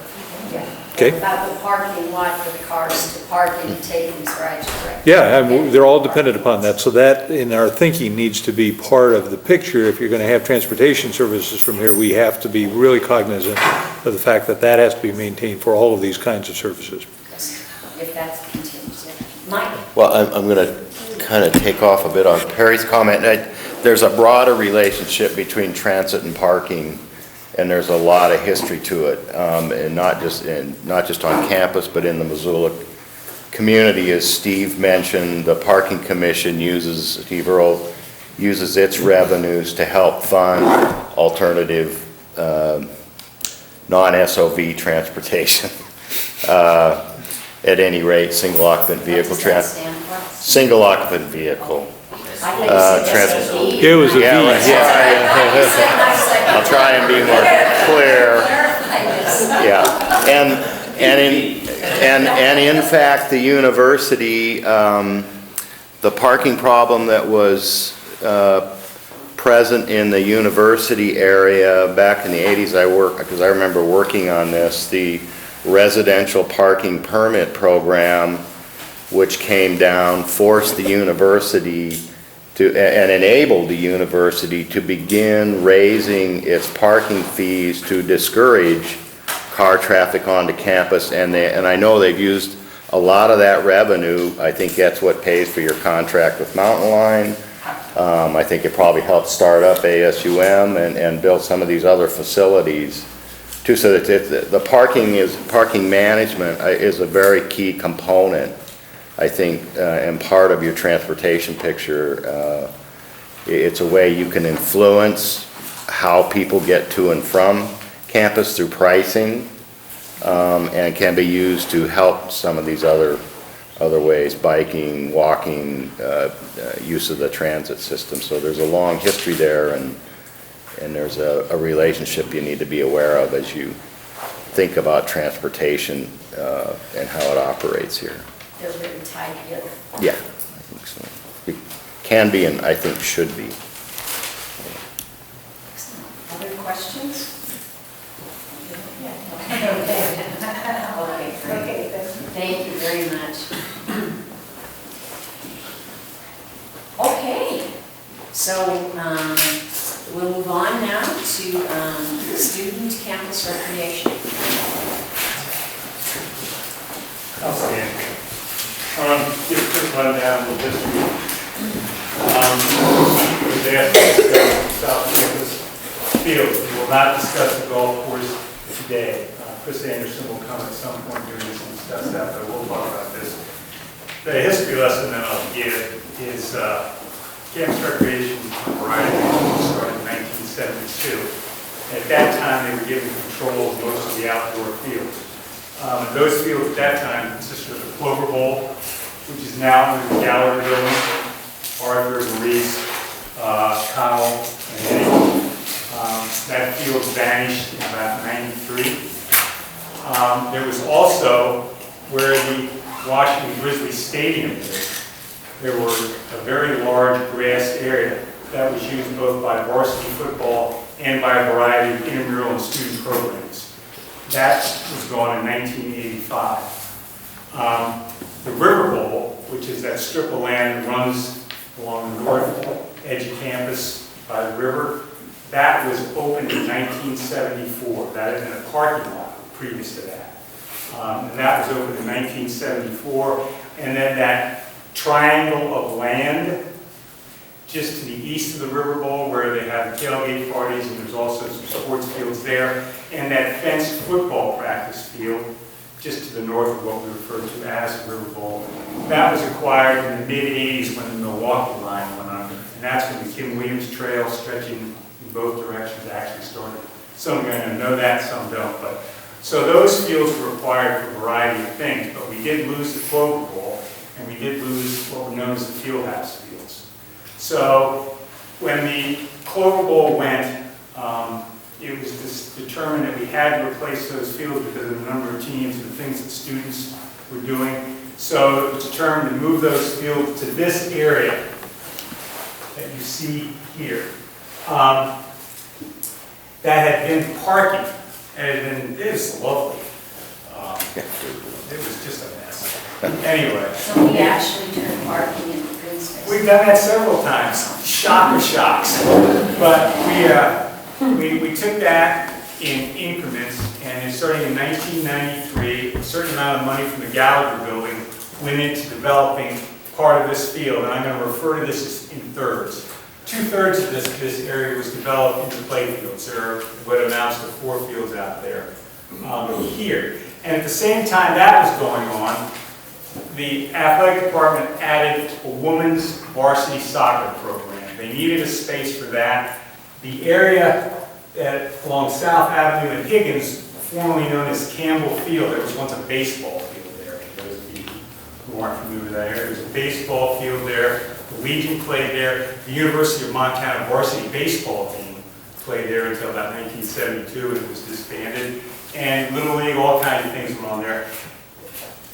Yeah. Okay. About the parking lot for the cars to park and take these rides, correct? Yeah, and they're all dependent upon that. So that, in our thinking, needs to be part of the picture. If you're going to have transportation services from here, we have to be really cognizant of the fact that that has to be maintained for all of these kinds of services. If that continues, yeah. Mike? Well, I'm going to kind of take off a bit on Perry's comment. There's a broader relationship between transit and parking, and there's a lot of history to it, and not just on campus, but in the Missoula community. As Steve mentioned, the Parking Commission Steve Earle uses its revenues to help fund alternative non-SOV transportation. At any rate, single occupant vehicle single occupant vehicle. It was a V. I'll try and be more clear. Yeah, and in fact, the university, the parking problem that was present in the university area back in the 80s, because I remember working on this, the residential parking permit program, which came down, forced the university and enabled the university to begin raising its parking fees to discourage car traffic onto campus, and I know they've used a lot of that revenue. I think that's what pays for your contract with Mountain Lion. I think it probably helped start up ASUM and build some of these other facilities too, so that the parking management is a very key component, I think, and part of your transportation picture. It's a way you can influence how people get to and from campus through pricing, and can be used to help some of these other ways, biking, walking, use of the transit system. So there's a long history there, and there's a relationship you need to be aware of as you think about transportation and how it operates here. They're really tied together. Yeah, I think so. It can be, and I think should be. Other questions? Okay, great. Thank you very much. Okay, so We'll move on now to student campus recreation. I'll stand. Give a quick rundown of this week. We've asked South Campus Field. We will not discuss the golf course today. Chris Anderson will come at some point during this and discuss that, but we'll talk about this. The history lesson that I'll give is campus recreation variety started in 1972. At that time, they were given control of most of the outdoor fields. Those fields at that time consisted of the Clover Bowl, which is now in the gallery building, Arthur, Maurice, Connell, and Eddie. That field vanished in about '93. There was also where the Washington Grizzlies Stadium is. There was a very large grass area that was used both by varsity football and by a variety of intramural and student programs. That was gone in 1985. The River Bowl, which is that strip of land that runs along the north edge of campus by the river, that was opened in 1974. That had been a parking lot previous to that. And that was opened in 1974. And then that triangle of land just to the east of the River Bowl where they have the tailgate parties, and there's also some sports fields there, and that fenced football practice field just to the north of what we refer to as the River Bowl. That was acquired in the mid-'80s when the Milwaukee line went under, and that's when the Kim Williams Trail stretching in both directions actually started. Some are going to know that, some don't. But so those fields were acquired for a variety of things, but we did lose the Clover Bowl, and we did lose what were known as the Fieldhouse fields. So when the Clover Bowl went, it was determined that we had to replace those fields because of the number of teams and the things that students were doing. So it was determined to move those fields to this area that you see here. That had been parking, and it was lovely. It was just a mess. Anyway. So we actually turned parking into green space. We've done that several times. Shocker shocks. But we took that in increments, and starting in 1993, a certain amount of money from the Gallagher building went into developing part of this field, and I'm going to refer to this as in thirds. 2/3 of this area was developed into play fields. There are what amounts to 4 fields out there here. And at the same time that was going on, the athletic department added a women's varsity soccer program. They needed a space for that. The area along South Avenue in Higgins, formerly known as Campbell Field, there was once a baseball field there. For those of you who aren't familiar with that area, there was a baseball field there. The Legion played there. The University of Montana varsity baseball team played there until about 1972, and it was disbanded. And Little League, all kinds of things went on there.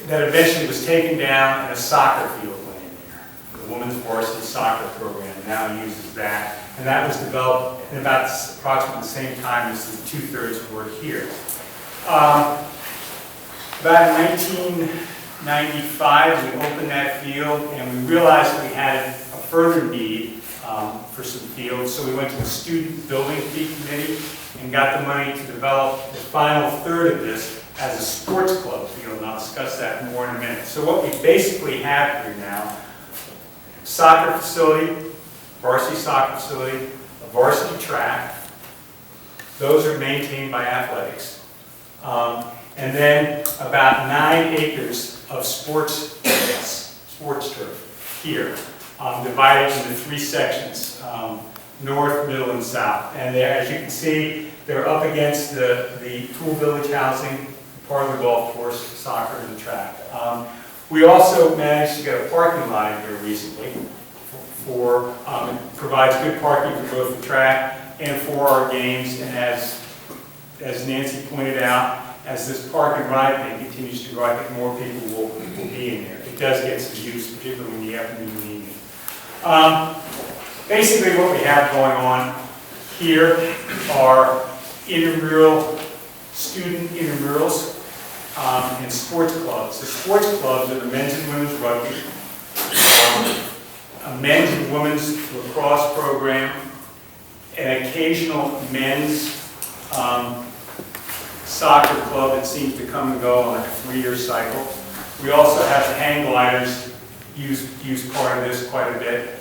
That eventually was taken down, and a soccer field went in there. The women's varsity soccer program now uses that. And that was developed in about approximately the same time as the 2/3 were here. About 1995, we opened that field, and we realized we had a further need for some fields. So we went to the Student Building Fee Committee and got the money to develop the final third of this as a sports club field, and I'll discuss that more in a minute. So what we basically have here now, soccer facility, varsity soccer facility, a varsity track. Those are maintained by athletics. And then about 9 acres of sports turf here, divided into 3 sections, north, middle, and south. And as you can see, they're up against the Tool Village housing, part of the golf course, soccer, and the track. We also managed to get a parking lot in here recently. It provides good parking for both the track and for our games. And as Nancy pointed out, as this park and ride thing continues to grow, I think more people will be in there. It does get some use, particularly in the afternoon and evening. Basically what we have going on here are intramural, student intramurals and sports clubs. The sports clubs are the men's and women's rugby, a men's and women's lacrosse program, an occasional men's soccer club that seems to come and go on like a 3-year cycle. We also have the hang gliders use part of this quite a bit.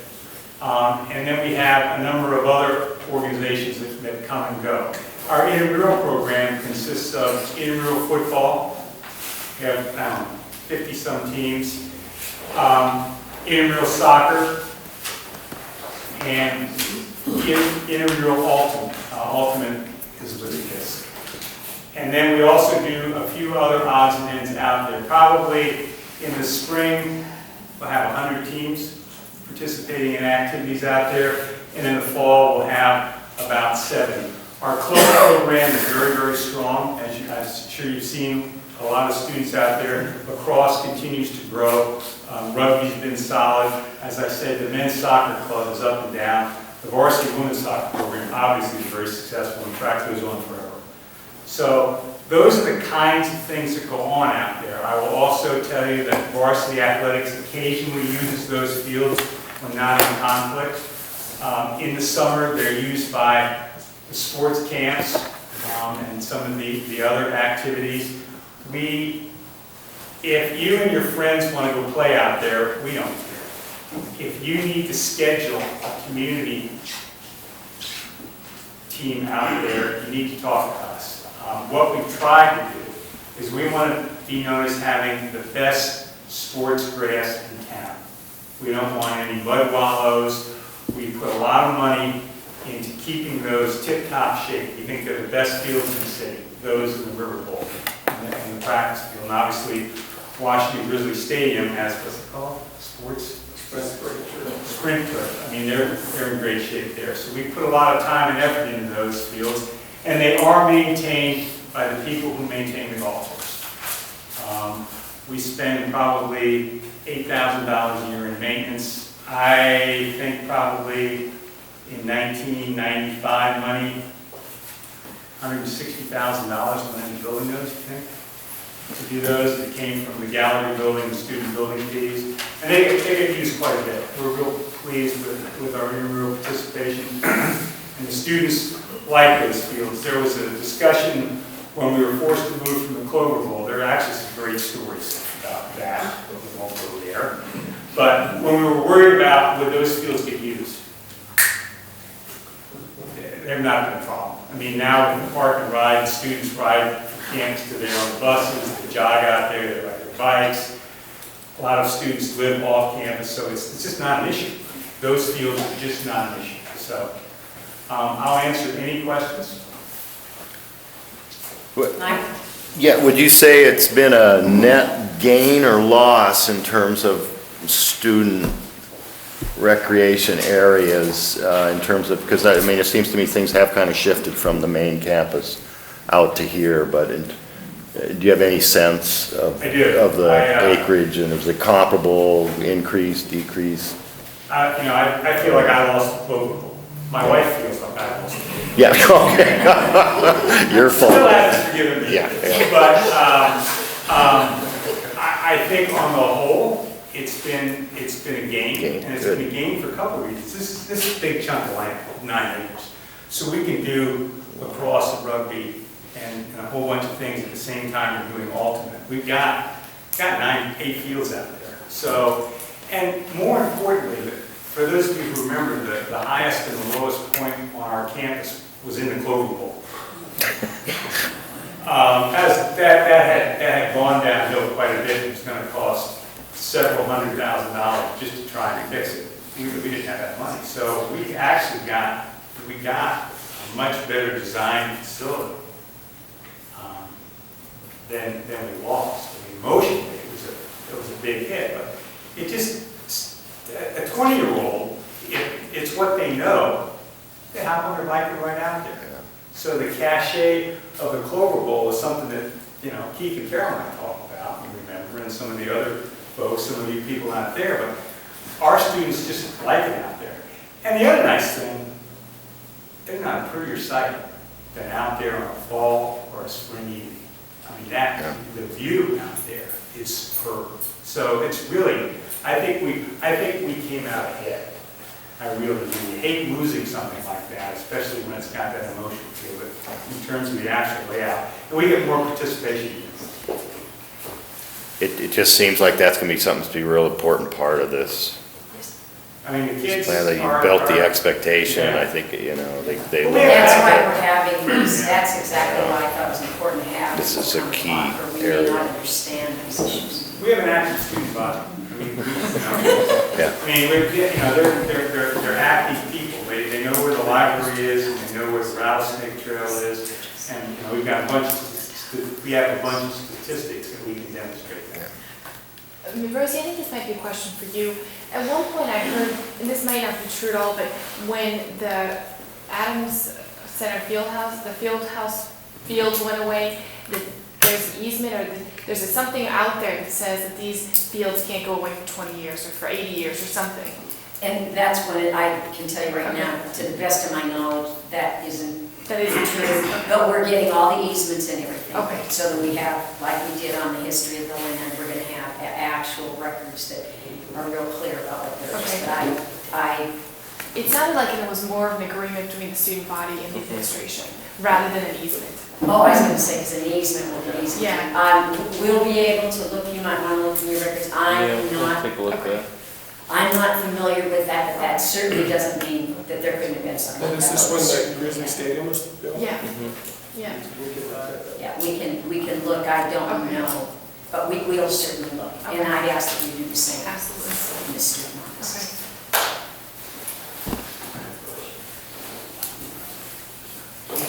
And then we have a number of other organizations that come and go. Our intramural program consists of intramural football. We have, 50-some teams. Intramural soccer and intramural ultimate. Ultimate is what it is. And then we also do a few other odds and ends out there. Probably in the spring, we'll have 100 teams participating in activities out there. And in the fall, we'll have about 70. Our club program is very, very strong. I'm sure you've seen a lot of students out there. Lacrosse continues to grow. Rugby's been solid. As I said, the men's soccer club is up and down. The varsity women's soccer program obviously is very successful. In fact, goes on forever. So those are the kinds of things that go on out there. I will also tell you that varsity athletics occasionally uses those fields when not in conflict. In the summer, they're used by the sports camps and some of the other activities. If you and your friends want to go play out there, we don't care. If you need to schedule a community team out there, you need to talk to us. What we try to do is we want to be known as having the best sports grass in town. We don't want any mud wallows. We put a lot of money into keeping those tip-top shape. We think they're the best fields in the city, those in the River Bowl and the practice field. And obviously, Washington Grizzly Stadium has, what's it called? Sprint turf. I mean, they're in great shape there. So we put a lot of time and effort into those fields, and they are maintained by the people who maintain the golf course. We spend probably $8,000 a year in maintenance. I think probably in 1995 money, $160,000 when I was building those, I think. To do those that came from the gallery building, the student building fees. And they get used quite a bit. We're real pleased with our intramural participation. And the students like those fields. There was a discussion when we were forced to move from the Clover Bowl. There are actually some great stories about that, but we won't go there. But when we were worried about would those fields get used, they've not been a problem. I mean, now with the park and ride, the students ride from campus to there on the buses, they jog out there, they ride their bikes. A lot of students live off campus, so it's just not an issue. Those fields are just not an issue. So I'll answer any questions. Yeah, would you say it's been a net gain or loss in terms of student recreation areas, in terms of, because I mean, it seems to me things have kind of shifted from the main campus out to here, but do you have any sense of the acreage, and is it comparable, increase, decrease? I feel like I lost the Clover Bowl. My wife feels like I lost the Clover Bowl. Yeah, okay. Your fault. Still hasn't forgiven me. Yeah. But I think on the whole, it's been a gain, and it's been a gain for a couple of reasons. This is a big chunk of land, 9 acres. So we can do lacrosse and rugby and a whole bunch of things at the same time we're doing ultimate. We've got 8 fields out there. So, and more importantly, for those of you who remember, the highest and the lowest point on our campus was in the Clover Bowl. That had gone downhill quite a bit. It was going to cost several $100,000 just to try and fix it. We didn't have that money. So we actually got a much better designed facility than we lost. I mean, emotionally, it was a big hit, but it just, a 20-year-old, it's what they know, how come they're likely right out there. So the cachet of the Clover Bowl is something that, Keith and Caroline talk about, and remember, and some of the other folks, some of you people out there, but our students just like it out there. And the other nice thing, they're not a prettier sight than out there on a fall or a spring evening. I mean, the view out there is superb. So it's really, I think we came out ahead. I really do. You hate losing something like that, especially when it's got that emotion to it, in terms of the actual layout. And we get more participation. It just seems like that's gonna be something to be a real important part of this. I mean, the kids Glad that you are- built the are- expectation, Yeah. I think, you know, they Well, love That's that. why we're having these, that's exactly why I thought it was important to have. This is a key Or we may area. not understand these issues. We have an active student body. I mean, Yeah. I mean, they're active people. They know where the library is, and they know where the rattlesnake trail is. And, we've got we have a bunch of statistics that we can demonstrate that. Rosie, I think this might be a question for you. At one point I heard, and this might not be true at all, but when the Adams Center field went away, that there's an easement or there's something out there that says that these fields can't go away for 20 years or for 80 years or something. And that's what I can tell you right now, to the best of my knowledge, that isn't true. But we're getting all the easements and everything. Okay. So that we have, like we did on the history of the land, we're gonna have actual records that are real clear about what there is. Okay. But It sounded like it was more of an agreement between the student body and the administration, rather than an easement. oh, I was gonna say, because an easement will be easy. Yeah. We'll be able to look, you might wanna look in your records. Take a look at that. I'm not familiar with that, but that certainly doesn't mean that there couldn't have been something. And is this when the Grizzly Stadium was built? Yeah, yeah. We can look at that. Yeah, we can look, I don't know, but we'll certainly look. And Okay. I'd ask that you do the same. Absolutely. Mr. Marks.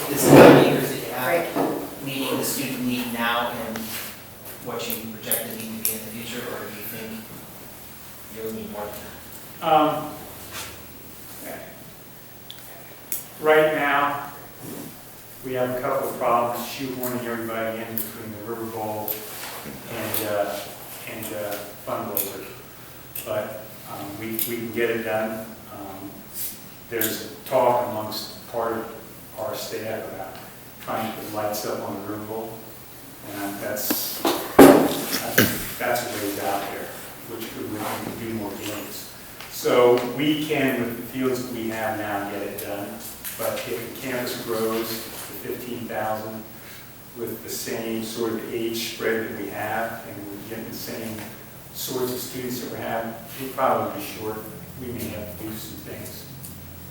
Is it how many acres that you Right. have, meeting the student need now and what you project the need to be in the future, or do you think you'll need more than that? Right now, we have a couple of problems shoehorning everybody in between the River Bowl and fundraiser. But we can get it done. There's talk amongst part of our staff about trying to put lights up on the River Bowl. And I think that's a ways out there, which we can do more games. So we can, with the fields that we have now, get it done. But if the campus grows to 15,000 with the same sort of age spread that we have, and we're getting the same sorts of students that we have, we'll probably be short. We may have to do some things.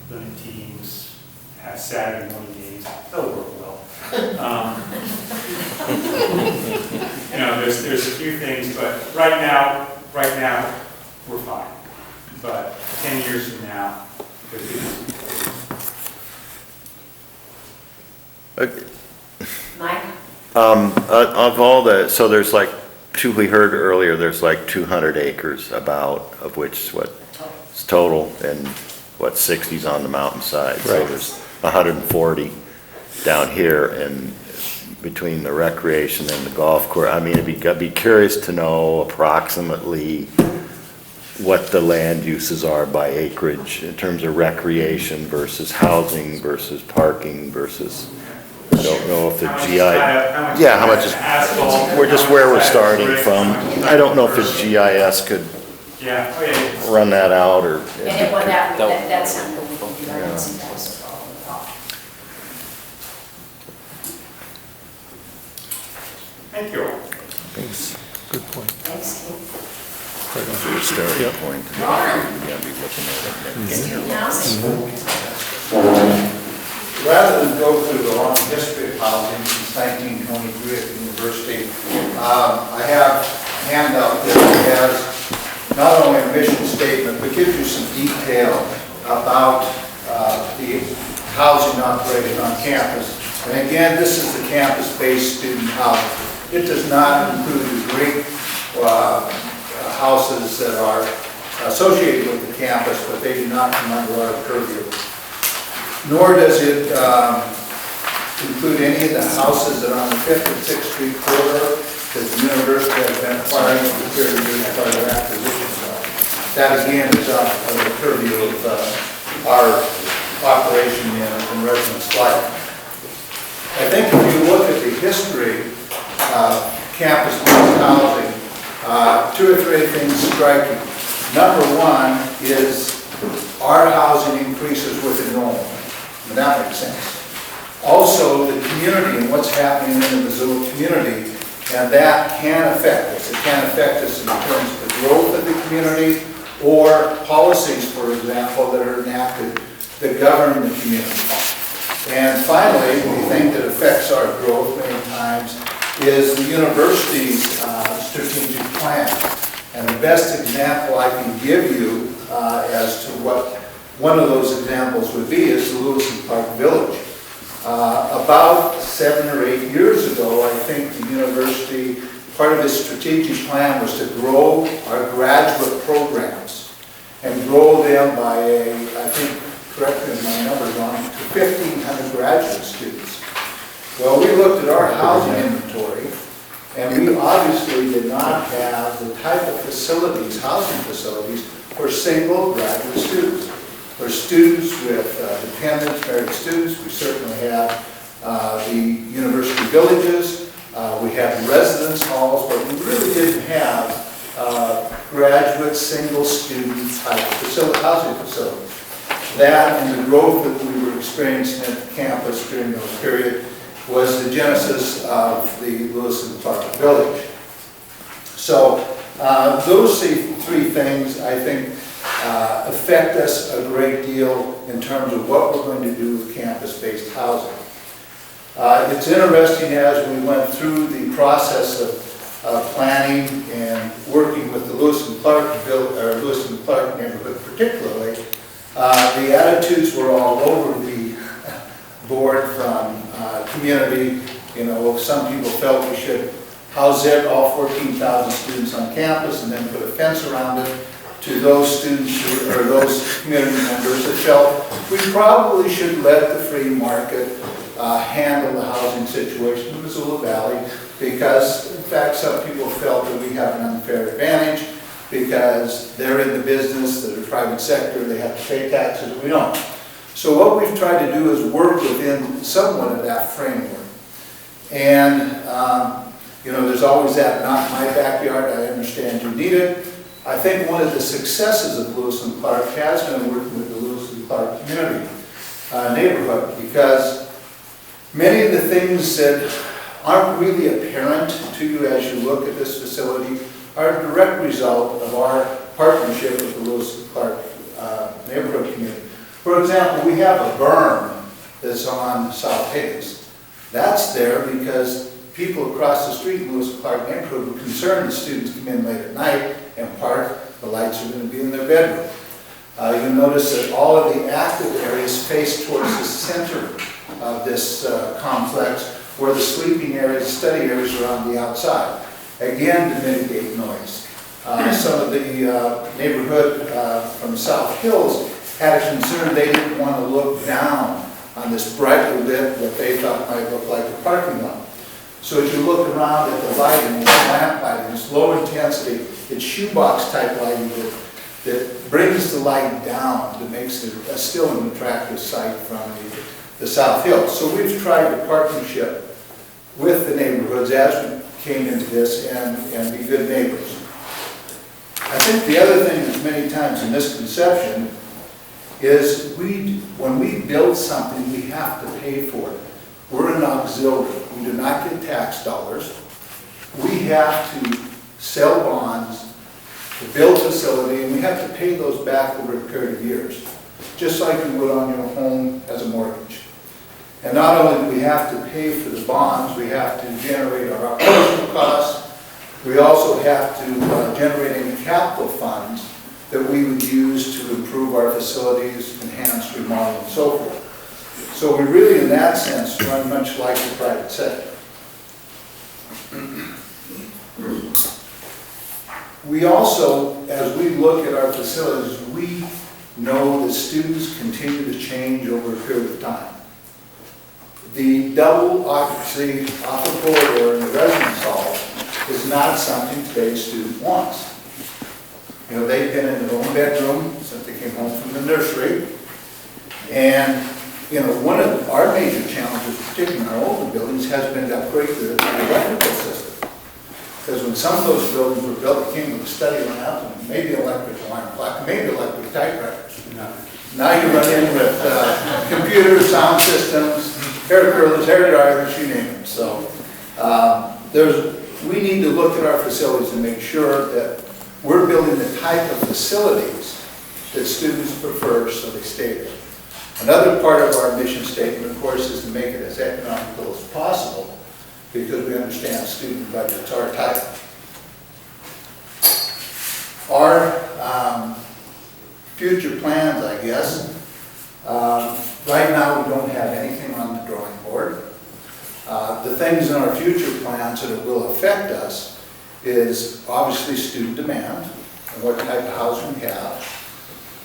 Limit teams, have Saturday morning games, they'll work well. There's a few things, but right now, we're fine. But 10 years from now, there's Mike? Of all the, so there's like we heard earlier, there's like 200 acres about, of which, it's total, and 60's on the mountainside. So Right. there's 140 down here, and between the recreation and the golf course, I mean, I'd be curious to know approximately what the land uses are by acreage in terms of recreation versus housing versus parking versus, I don't know if the GI, yeah, how much is, asphalt? we're just where we're starting from. I don't know if the GIS could Yeah, oh yeah. run that out, or. And well, that's something we can do. I don't see that as a problem at all. Thank you. Thanks. Good point. Thanks, Keith. For a starting point. Ron? We gotta be looking at it next year. Student housing. Rather than go through the long history of housing since 1923 at the university, I have a handout there that has not only a mission statement, but gives you some detail about the housing operation on campus. And again, this is the campus-based student housing. It does not include the great houses that are associated with the campus, but they do not come under our purview. Nor does it include any of the houses that are on the 5th and 6th Street corridor that the university has been acquiring over the period of our acquisition. That again is under the purview of our operation in residence life. I think if you look at the history of campus-based housing, 2 or 3 things strike you. Number one is our housing increases with enrollment. And that makes sense. Also, the community and what's happening in the Missoula community, and that can affect us. It can affect us in terms of the growth of the community or policies, for example, that are enacted that govern the community. And finally, the thing that affects our growth many times is the university's strategic plan. And the best example I can give you as to what one of those examples would be is the Lewis and Clark Village. About 7 or 8 years ago, I think the university, part of its strategic plan was to grow our graduate programs and grow them by I think, correct me if my number's wrong, to 1,500 graduate students. Well, we looked at our housing inventory, and we obviously did not have the type of facilities, housing facilities, for single graduate students. For students with dependents, married students, we certainly have the university villages, we have residence halls, but we really didn't have graduate single student type housing facilities. That and the growth that we were experiencing at the campus during those period was the genesis of the Lewis and Clark Village. So those three things, I think, affect us a great deal in terms of what we're going to do with campus-based housing. It's interesting as we went through the process of planning and working with the Lewis and Clark neighborhood particularly, the attitudes were all over the board from community. You know, some people felt we should house all 14,000 students on campus and then put a fence around it, to those students or those community members that felt we probably should let the free market handle the housing situation in Missoula Valley, because in fact some people felt that we have an unfair advantage because they're in the business, they're the private sector, they have to pay taxes, we don't. So what we've tried to do is work within somewhat of that framework. And you know, there's always that, not my backyard, I understand you need it. I think one of the successes of Lewis and Clark has been working with the Lewis and Clark community neighborhood, because many of the things that aren't really apparent to you as you look at this facility are a direct result of our partnership with the Lewis and Clark neighborhood community. For example, we have a berm that's on South Hayes. That's there because people across the street in Lewis and Clark neighborhood were concerned that students come in late at night and park, the lights are going to be in their bedroom. You'll notice that all of the active areas face towards the center of this complex, where the sleeping areas, study areas are on the outside. Again, to mitigate noise. Some of the neighborhood from South Hills had a concern they didn't want to look down on this brightly lit, what they thought might look like a parking lot. So as you look around at the lighting, this lamp lighting, this low intensity, it's shoebox type lighting that brings the light down, that makes it still an attractive sight from the South Hills. So we've tried a partnership with the neighborhoods as we came into this and be good neighbors. I think the other thing that's many times a misconception is when we build something, we have to pay for it. We're an auxiliary. We do not get tax dollars. We have to sell bonds to build facility, and we have to pay those back over a period of years, just like you would on your home as a mortgage. And not only do we have to pay for the bonds, we have to generate our operational costs. We also have to generate any capital funds that we would use to improve our facilities, enhance, remodel, and so forth. So we really, in that sense, run much like the private sector. We also, as we look at our facilities, we know that students continue to change over a period of time. The double occupancy off the corridor in the residence hall is not something today's student wants. You know, they've been in their own bedroom since they came home from the nursery. And, you know, one of our major challenges, particularly in our older buildings, has been to upgrade the electrical system. Because when some of those buildings were built, it came with a study lamp and maybe electric alarm clock, maybe electric typewriters. Now you run in with computers, sound systems, hair curlers, hair dryers, you name it. So we need to look at our facilities and make sure that we're building the type of facilities that students prefer, so they stay there. Another part of our mission statement, of course, is to make it as economical as possible, because we understand student budgets are tight. Our future plans, I guess, right now we don't have anything on the drawing board. The things in our future plans that will affect us is obviously student demand and what type of housing we have,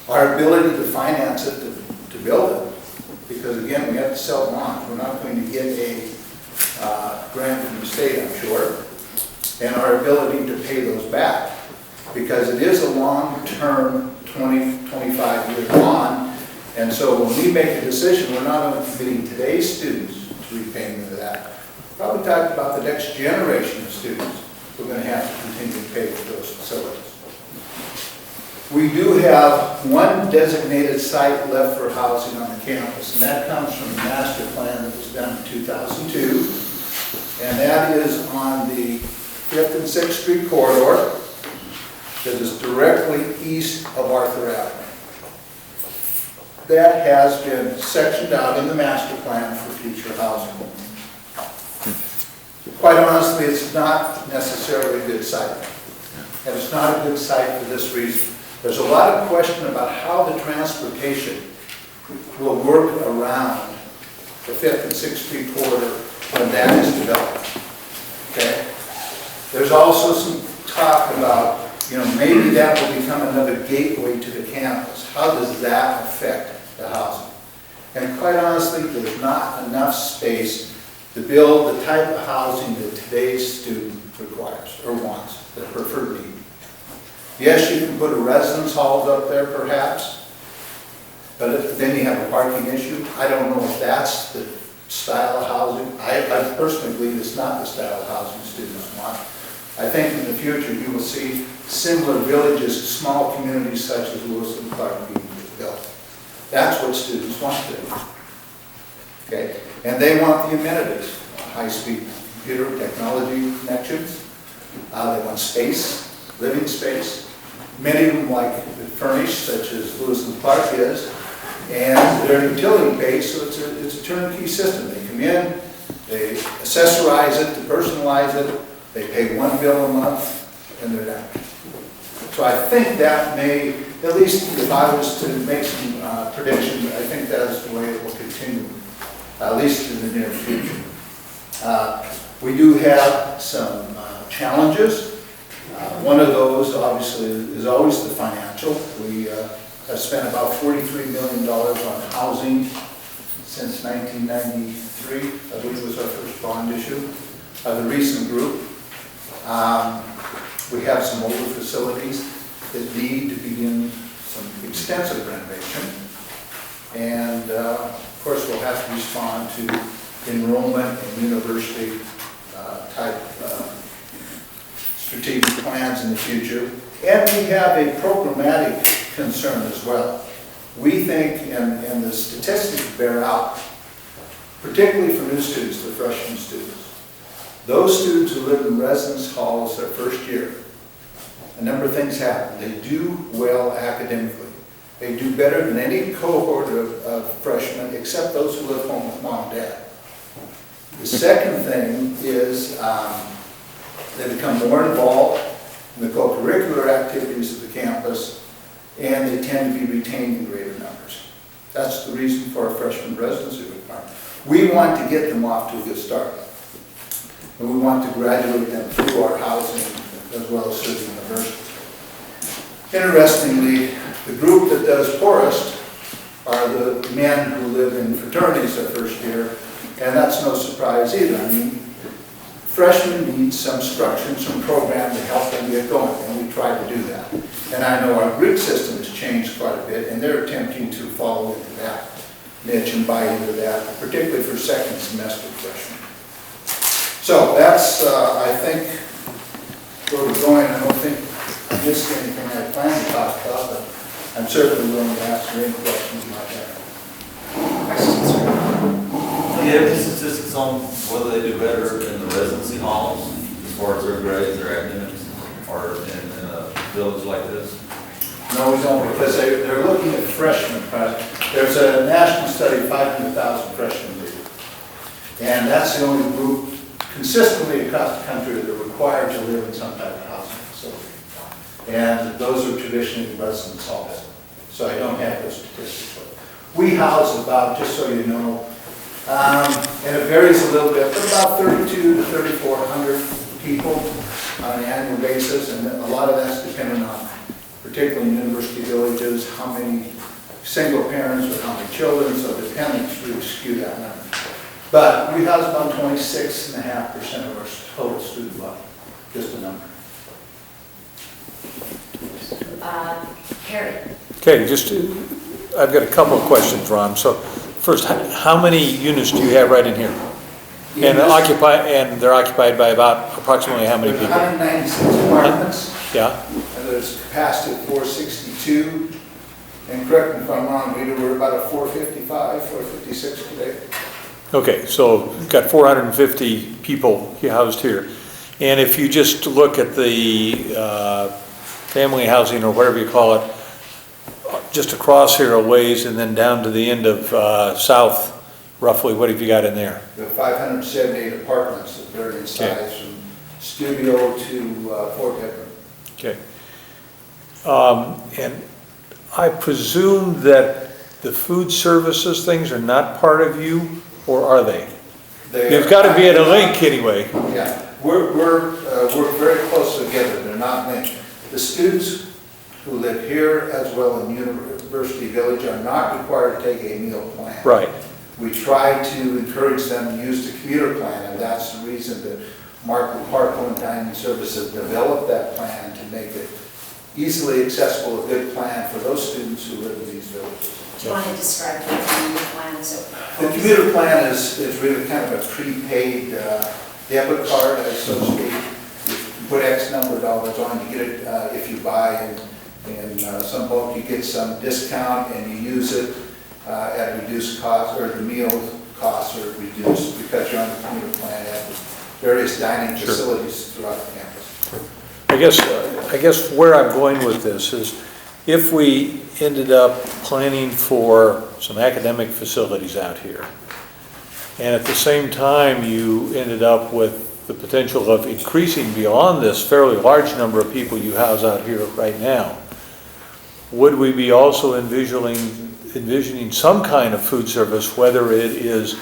our ability to finance it, to build it, because again, we have to sell bonds. We're not going to get a grant from the state, I'm sure, and our ability to pay those back, because it is a long-term 20, 25-year bond, and so when we make a decision, we're not only committing today's students to repayment of that, we're probably talking about the next generation of students who are going to have to continue to pay for those facilities. We do have one designated site left for housing on the campus, and that comes from the master plan that was done in 2002, and that is on the 5th and 6th Street corridor that is directly east of Arthur Avenue. That has been sectioned out in the master plan for future housing. Quite honestly, it's not necessarily a good site, and it's not a good site for this reason. There's a lot of question about how the transportation will work around the 5th and 6th Street corridor when that is developed. Okay? There's also some talk about, maybe that will become another gateway to the campus. How does that affect the housing? And quite honestly, there's not enough space to build the type of housing that today's student requires or wants, the preferred need. Yes, you can put a residence halls up there perhaps, but then you have a parking issue. I don't know if that's the style of housing. I personally believe it's not the style of housing students want. I think in the future you will see similar villages, small communities such as Lewis and Clark being built. That's what students want today. Okay? And they want the amenities, high-speed computer technology connections. They want space, living space. Many of them like furnished, such as Lewis and Clark is, and they're utility-based, so it's a turnkey system. They come in, they accessorize it, they personalize it, they pay one bill a month, and they're done. So I think that may, at least if I was to make some predictions, I think that is the way it will continue, at least in the near future. We do have some challenges. One of those, obviously, is always the financial. We have spent about $43 million on housing since 1993. I believe it was our first bond issue of the recent group. We have some older facilities that need to begin some extensive renovation. And, of course, we'll have to respond to enrollment and university type strategic plans in the future. And we have a programmatic concern as well. We think, and the statistics bear out, particularly for new students, the freshman students, those students who live in residence halls their first year, a number of things happen. They do well academically. They do better than any cohort of freshmen, except those who live home with mom and dad. The second thing is they become more involved in the co-curricular activities of the campus, and they tend to be retained in greater numbers. That's the reason for our freshman residency requirement. We want to get them off to a good start, and we want to graduate them through our housing as well as through the university. Interestingly, the group that does poorest are the men who live in fraternities their first year, and that's no surprise either. I mean, freshmen need some structure, some program to help them get going, and we try to do that. And I know our Greek system has changed quite a bit, and they're attempting to follow into that niche and buy into that, particularly for second semester freshmen. So that's, I think, where we're going. I don't think I missed anything I planned to talk about, but I'm certainly willing to answer any questions you might have. Questions for Do you have any statistics on whether they do better in the residency halls as far as their grades, their academics, or in a village like this? No, we don't, because they're looking at freshmen. There's a national study, 500,000 freshmen leave. And that's the only group consistently across the country that are required to live in some type of housing facility. And those are traditionally residence halls. So I don't have those statistics. We house about, just so you know, and it varies a little bit, but about 32 to 3,400 people on an annual basis, and a lot of that's dependent on, particularly in university villages, how many single parents or how many children, so dependents really skew that number. But we house about 26.5% of our total student body, just a number. Harry? Okay, I've got a couple of questions, Ron. So first, how many units do you have right in here? And they're occupied by about approximately how many There's people? 196 apartments. Yeah, And there's capacity of 462. And correct me if I'm wrong, Rita, we're about a 455, 456 today. okay, so you've got 450 people housed here. And if you just look at the family housing or whatever you call it, just across here a ways and then down to the end of south, roughly, what have you got in there? There are 578 apartments that vary in size from studio to 4-bedroom. Okay. And I presume that the food services things are not part of you, or are they? You've got to be at a link anyway. Yeah, we're very close together, they're not linked. The students who live here as well in University Village are not required to take a meal plan. Right. We try to encourage them to use the commuter plan, and that's the reason that Markle Parkland Dining Services developed that plan to make it easily accessible, a good plan for those students who live in these villages. Do you want to describe what the commuter plan is? The commuter plan is really kind of a prepaid debit card, so to speak. You put X number of dollars on, you get it if you buy in some bulk, you get some discount and you use it at reduced cost, or the meal costs are reduced because you're on the commuter plan at various dining facilities throughout the campus. I guess where I'm going with this is if we ended up planning for some academic facilities out here, and at the same time you ended up with the potential of increasing beyond this fairly large number of people you house out here right now, would we be also envisioning some kind of food service, whether it is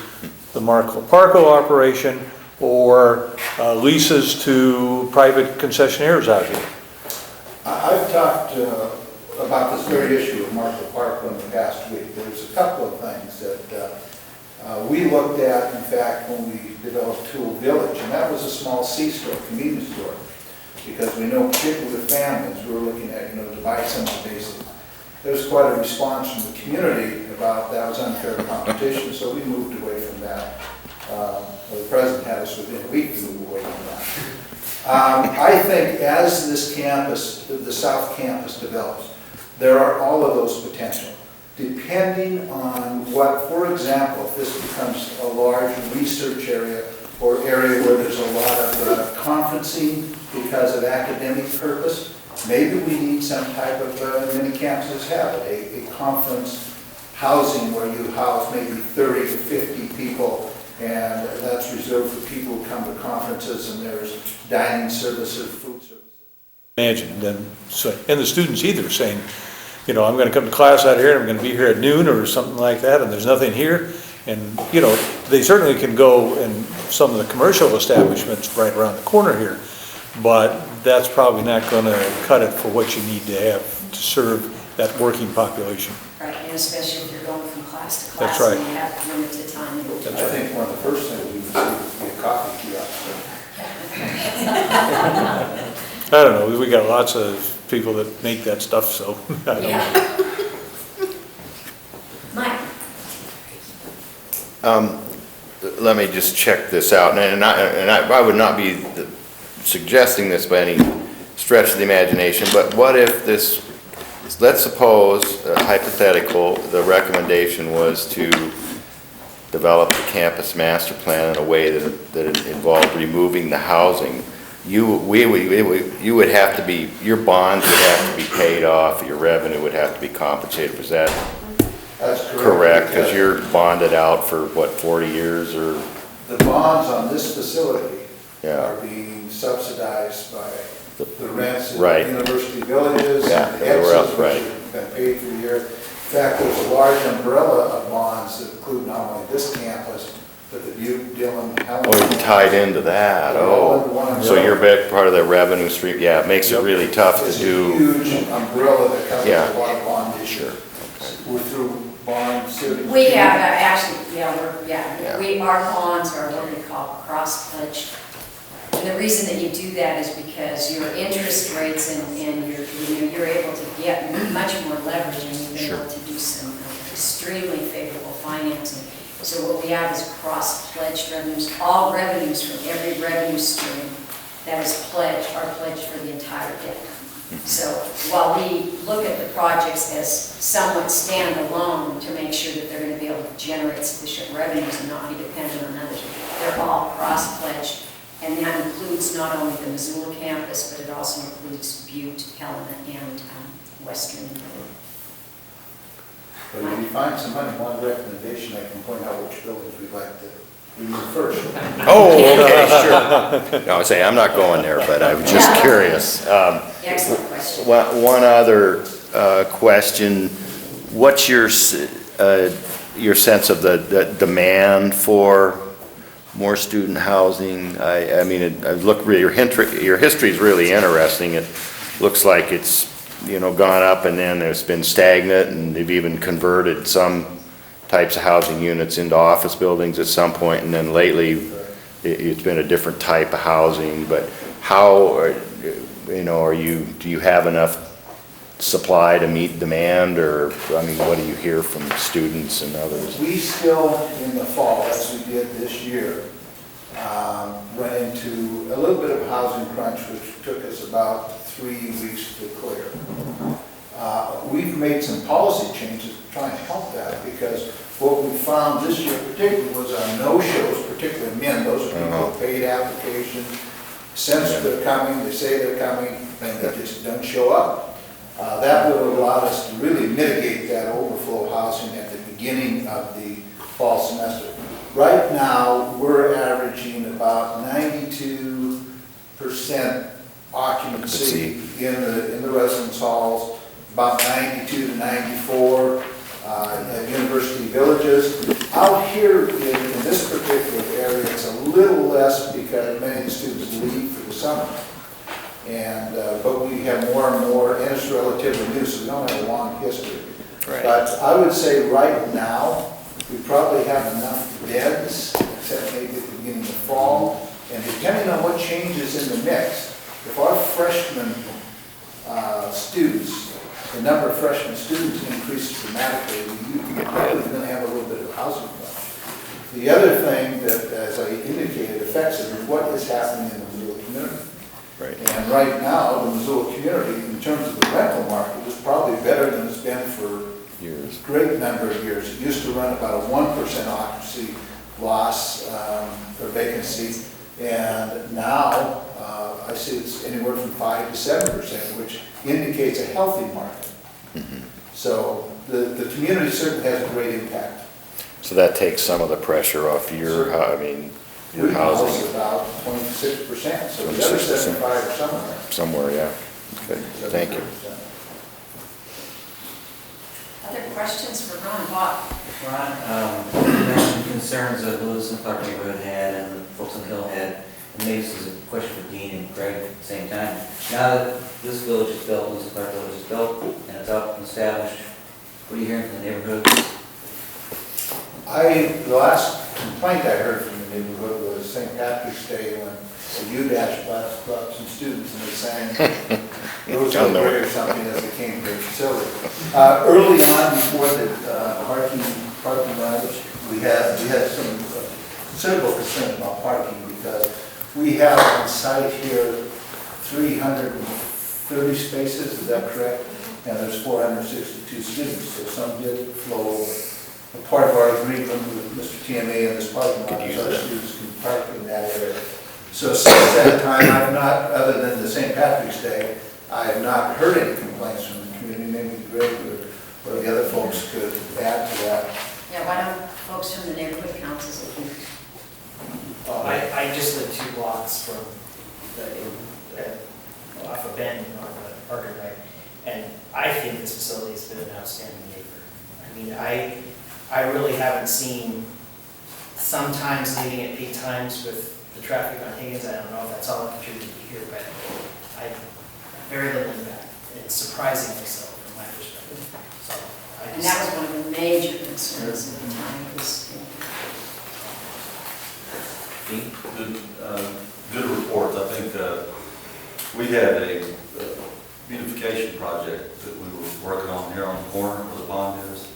the Markle Parkle operation or leases to private concessionaires out here? I've talked about this very issue of Markle Parkland the past week. There's a couple of things that we looked at, in fact, when we developed Tool Village, and that was a small C-store, convenience store, because we know particularly with families, we were looking at, to buy something basic. There was quite a response from the community about that was unfair competition, so we moved away from that. The president had us within a week to move away from that. I think as this campus, the South Campus develops, there are all of those potential. Depending on what, for example, if this becomes a large research area or area where there's a lot of conferencing because of academic purpose, maybe we need some type of, many campuses have it, a conference housing where you house maybe 30 to 50 people, and that's reserved for people who come to conferences, and there's dining services, food services. Imagine then, and the students either saying, I'm going to come to class out here, and I'm going to be here at noon or something like that, and there's nothing here. And, they certainly can go in some of the commercial establishments right around the corner here, but that's probably not going to cut it for what you need to have to serve that working population. Right, and especially if you're going from class to class. That's right. And you have limited time. I think one of the first things we would do would be a coffee kiosk. I don't know, we got lots of people that make that stuff, so. I don't know. Yeah. Mike? Let me just check this out, and I would not be suggesting this by any stretch of the imagination, but what if this let's suppose, hypothetical, the recommendation was to develop the campus master plan in a way that it involved removing the housing. You would have to be, your bonds would have to be paid off, your revenue would have to be compensated. Was that That's correct? Because you're bonded out for, what, 40 years or? The bonds on this facility Yeah. are being subsidized by the rents in Right. University Villages. Yeah, and the everywhere else, exits, which right. have been paid for a year. In fact, there's a large umbrella of bonds that include not only this campus, but the Butte, Dillon, Helen. Oh, you're tied into that, They're all under oh. one So umbrella. you're big part of the revenue stream, yeah, it makes it really tough to It's a do. huge umbrella that covers Yeah. a lot of bond issues. Sure. We're through bond cities. We have, actually, yeah, Yeah. our bonds are what we call cross-pledged. And the reason that you do that is because your interest rates and you're able to get much more leverage, and you've been able to do some extremely favorable financing. So what we have is cross-pledged revenues, all revenues from every revenue stream that is pledged are pledged for the entire debt. So while we look at the projects as somewhat standalone to make sure that they're going to be able to generate sufficient revenues and not be dependent on others, they're all cross-pledged. And that includes not only the Missoula campus, but it also includes Butte, Helena, and Western. But if you find some money, one recommendation, I can point out which buildings we'd like to remove first. Oh, okay, sure. No, I say, I'm not going there, but I'm just curious. Excellent question. One other question, what's your sense of the demand for more student housing? I mean, your history is really interesting. It looks like it's, gone up and then it's been stagnant, and they've even converted some types of housing units into office buildings at some point, and then lately it's been a different type of housing. But how, do you have enough supply to meet demand, or, I mean, what do you hear from students and others? We still, in the fall, as we did this year, went into a little bit of a housing crunch, which took us about 3 weeks to clear. We've made some policy changes to try and help that, because what we found this year particularly was our no-shows, particularly men, those are people who paid applications, sense they're coming, they say they're coming, and they just don't show up. That would have allowed us to really mitigate that overflow housing at the beginning of the fall semester. Right now, we're averaging about 92% occupancy in the residence halls, about 92 to 94 at University Villages. Out here in this particular area, it's a little less because many of the students leave for the summer. And, but we have more and more, and it's relatively new, so we don't have a long history. Right. But I would say right now, we probably have enough beds, except maybe at the beginning of fall. And depending on what changes in the mix, if our freshman students, the number of freshman students increases dramatically, we're probably going to have a little bit of housing crunch. The other thing that, as I indicated, affects it is what is happening in the Missoula community. Right. And right now, the Missoula community, in terms of the rental market, is probably better than it's been for years. A great number of years. It used to run about a 1% occupancy loss or vacancy, and now I see it's anywhere from 5 to 7%, which indicates a healthy market. Mm-hmm. So the community certainly has a great impact. So that takes some of the pressure off your, your housing. About 26%, so the other 75 are somewhere. Somewhere, yeah. Okay, thank you. Other questions for Ron Bob? Ron, you mentioned concerns that Lewis and Clark neighborhood had and the folks on the Hill had. And maybe this is a question for Dean and Greg at the same time. Now that this village is built, Lewis and Clark village is built, and it's up and established, what are you hearing from the neighborhood? The last complaint I heard from the neighborhood was St. Patrick's Day when the UDash brought up some students and they sang Roseville Bridge or something as they came to their facility. Early on, before the parking lot, we had some considerable concern about parking because we have on site here 330 spaces, is that correct? and there's 462 students, so some did flow. A part of our agreement with Mr. TMA and this parking lot is our students can park in that area. So since that time, I've not, other than the St. Patrick's Day, I have not heard any complaints from the community. Maybe Greg or the other folks could add to that. Yeah, why don't folks from the neighborhood councils, if you I just live 2 blocks from off of Benton on the Parker Drive, and I think this facility has been an outstanding neighbor. I mean, I really haven't seen, sometimes leaving at peak times with the traffic on Higgins, I don't know if that's all I contributed to here, but very little impact. It's surprisingly so from my perspective. So And that was one of the major concerns at the time, was, Good reports. I think we had a beautification project that we were working on here on the corner where the pond is,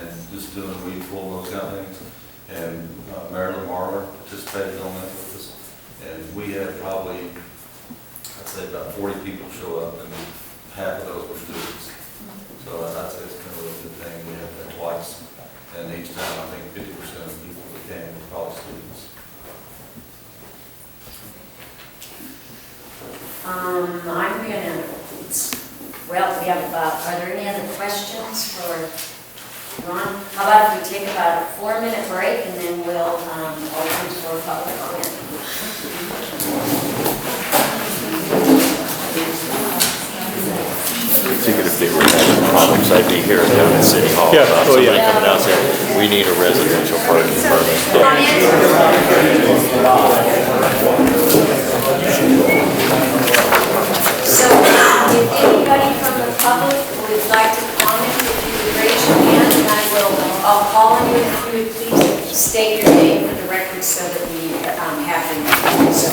and just doing weed pull and those kind of things. And Marilyn Marler participated on that with us. And we had probably, I'd say about 40 people show up, and half of those were students. So I'd say it's kind of a really good thing. We had that twice. And each time, I think 50% of the people that came were probably students. I'm gonna, well, we have about, are there any other questions for Ron? How about if we take about a 4-minute break and then we'll open for public comment? I figured if they were having problems, I'd be here down at City Hall Yeah. about Oh, somebody yeah. coming out there. We need a residential parking permit. So if anybody from the public would like to comment, if you would raise your hand, and I'll call on you, if you would please state your name for the record so that we have them. So,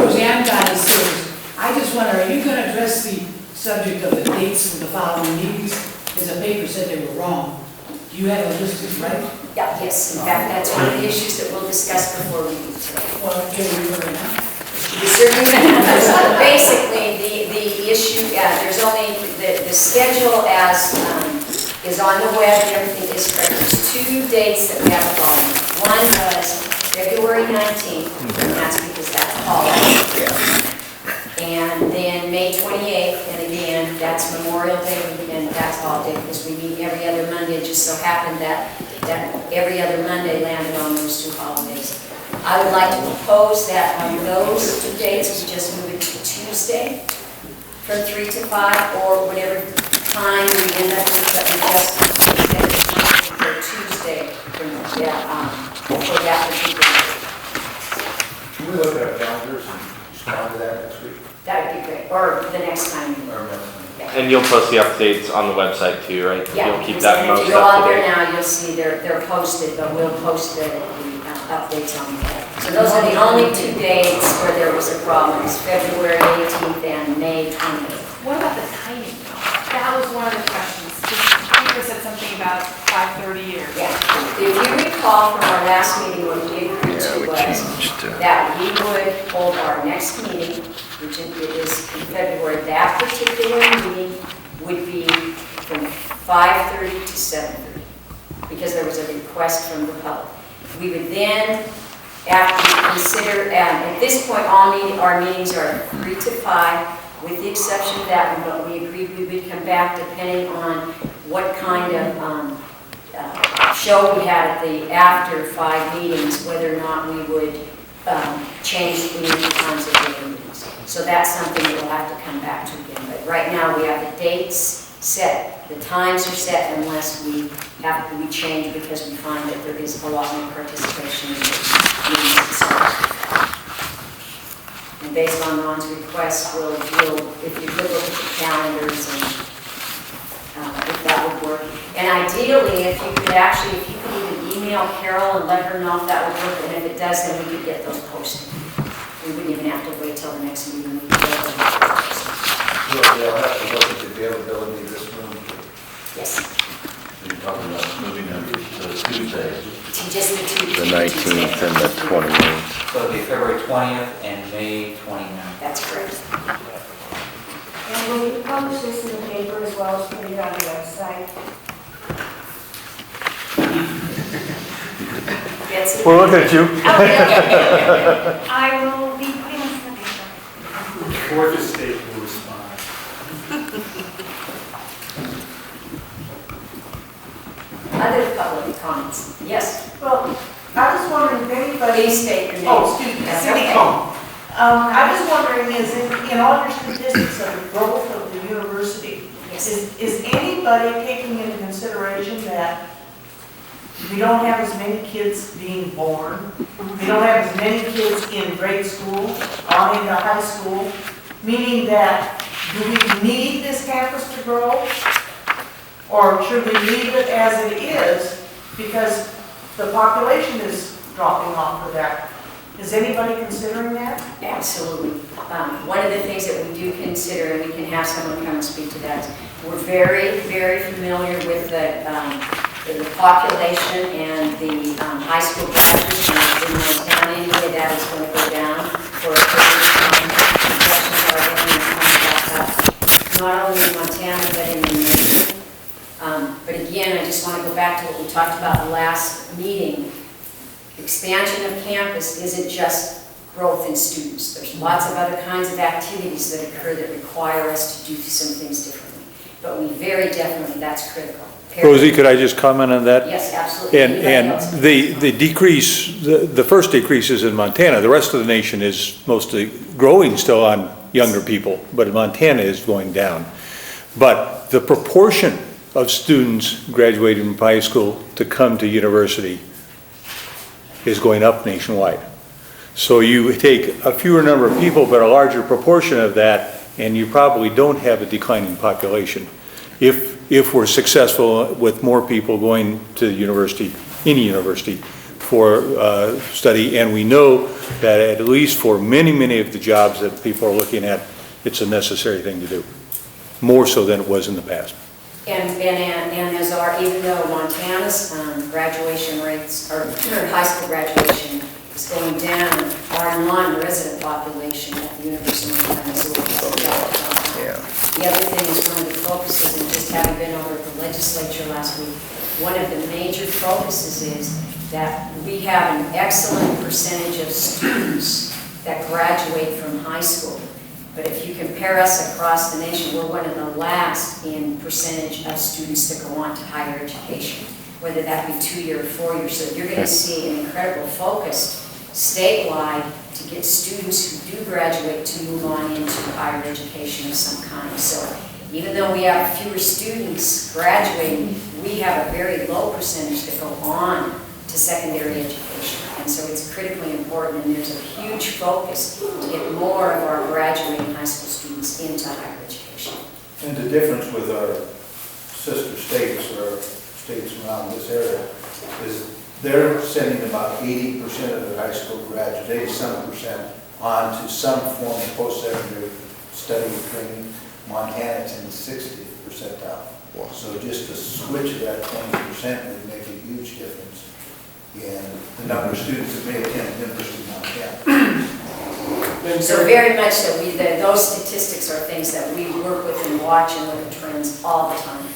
Roseanne Dottie Sears. I just wonder, are you going to address the subject of the dates for the following meetings? Because the paper said they were wrong. Do you have a list of right? yeah, yes, in fact, that's one of the issues that we'll discuss before we leave today. Well, can we do it now? We certainly, basically, the issue, there's only, the schedule as, is on the web, everything is correct. There's 2 dates that we have following. One was February 19th, and that's because that's holiday. And then May 28th, and again, that's Memorial Day weekend, that's holiday, because we meet every other Monday. It just so happened that every other Monday landed on those 2 holidays. I would like to propose that on those 2 dates, we just move it to Tuesday from 3 to 5, or whatever time we end up with, but we just set the time for Tuesday for that particular day. Can we look at our calendars and respond to that next week? That would be great, or the next time. And you'll post the updates on the website too, right? Yeah, You'll keep that most if you go up out to there date. now, you'll see they're posted, but we'll post the updates on that. So those are the only 2 dates where there was a problem, it's February 18th and May 20th. What about the timing? That was one of the questions. Peter said something about 5:30 or... Yeah, if you recall from our last meeting, what we agreed to was that we would hold our next meeting, which is in February. That particular meeting would be from 5:30 to 7:30, because there was a request from the public. We would then, after we consider, at this point, our meetings are 3 to 5, with the exception of that one, but we agreed we would come back depending on what kind of show we had at the after 5 meetings, whether or not we would change the times of the meetings. So that's something that we'll have to come back to again. But right now, we have the dates set, the times are set unless we change because we find that there is a lot more participation in the meetings itself. And based on Ron's request, we'll if you look at the calendars and if that would work. And ideally, if you could even email Carol and let her know if that would work, and if it does, then we could get those posted. We wouldn't even have to wait till the next meeting. We could get them posted. So they'll have to look at the availability of this room. Yes. You're talking about moving them to Tuesday. Just The 19th and the 28th. So it'll be February 20th and May 29th. That's correct. And will you publish this in the paper as well as put it on the website? We're looking at you. I will be putting this in the paper. Georgia State will respond. Other public comments? Yes, Well, I was wondering if anybody. please state your name. Oh, excuse me, That's Cindy okay. Cohn. I was wondering, is in all your statistics of the growth of the university, is anybody taking into consideration that we don't have as many kids being born, we don't have as many kids in grade school, or into high school, meaning that do we need this campus to grow? Or should we leave it as it is because the population is dropping off of that? Is anybody considering that? Absolutely. One of the things that we do consider, and we can have someone come and speak to that, is we're very, very familiar with the population and the high school graduates in Montana. Anyway, that is going to go down for a period of time. Projections are going to come back up, not only in Montana, but in the nation. But again, I just want to go back to what we talked about last meeting. Expansion of campus isn't just growth in students. There's lots of other kinds of activities that occur that require us to do some things differently. But we very definitely, that's critical. Rosie, could I just comment on that? Yes, absolutely. And the decrease, the first decrease is in Montana. The rest of the nation is mostly growing still on younger people, but Montana is going down. But the proportion of students graduating from high school to come to university is going up nationwide. So you take a fewer number of people, but a larger proportion of that, and you probably don't have a declining population. If we're successful with more people going to university, any university, for study, and we know that at least for many, many of the jobs that people are looking at, it's a necessary thing to do, more so than it was in the past. And as our, even though Montana's graduation rates, or high school graduation is going down, our non-resident population at the University of Montana is going down. The other thing is one of the focuses, and just having been over at the legislature last week, one of the major focuses is that we have an excellent percentage of students that graduate from high school. But if you compare us across the nation, we're one of the last in percentage of students that go on to higher education, whether that be 2-year or 4-year. So you're going to see an incredible focus statewide to get students who do graduate to move on into higher education of some kind. So even though we have fewer students graduating, we have a very low percentage that go on to secondary education. And so it's critically important, and there's a huge focus to get more of our graduating high school students into higher education. And the difference with our sister states or states around this area is they're sending about 80% of their high school graduates, 87%, on to some form of post-secondary study and training. Montana's in the 60th percentile. Wow. So just a switch of that 20% would make a huge difference in the number of students that may attend the University of Montana. So very much so, those statistics are things that we work with and watch and look at trends all the time.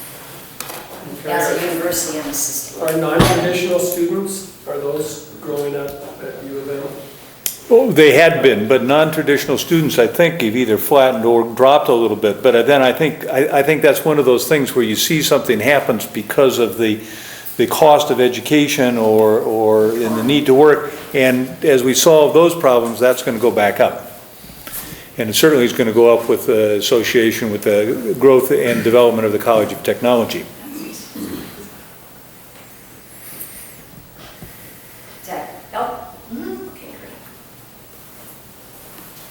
As a university and a system. Are non-traditional students, are those growing up at U of M? Oh, they had been, but non-traditional students, I think, have either flattened or dropped a little bit. But then I think that's one of those things where you see something happens because of the cost of education or in the need to work. And as we solve those problems, that's going to go back up. And it certainly is going to go up with the association with the growth and development of the College of Technology.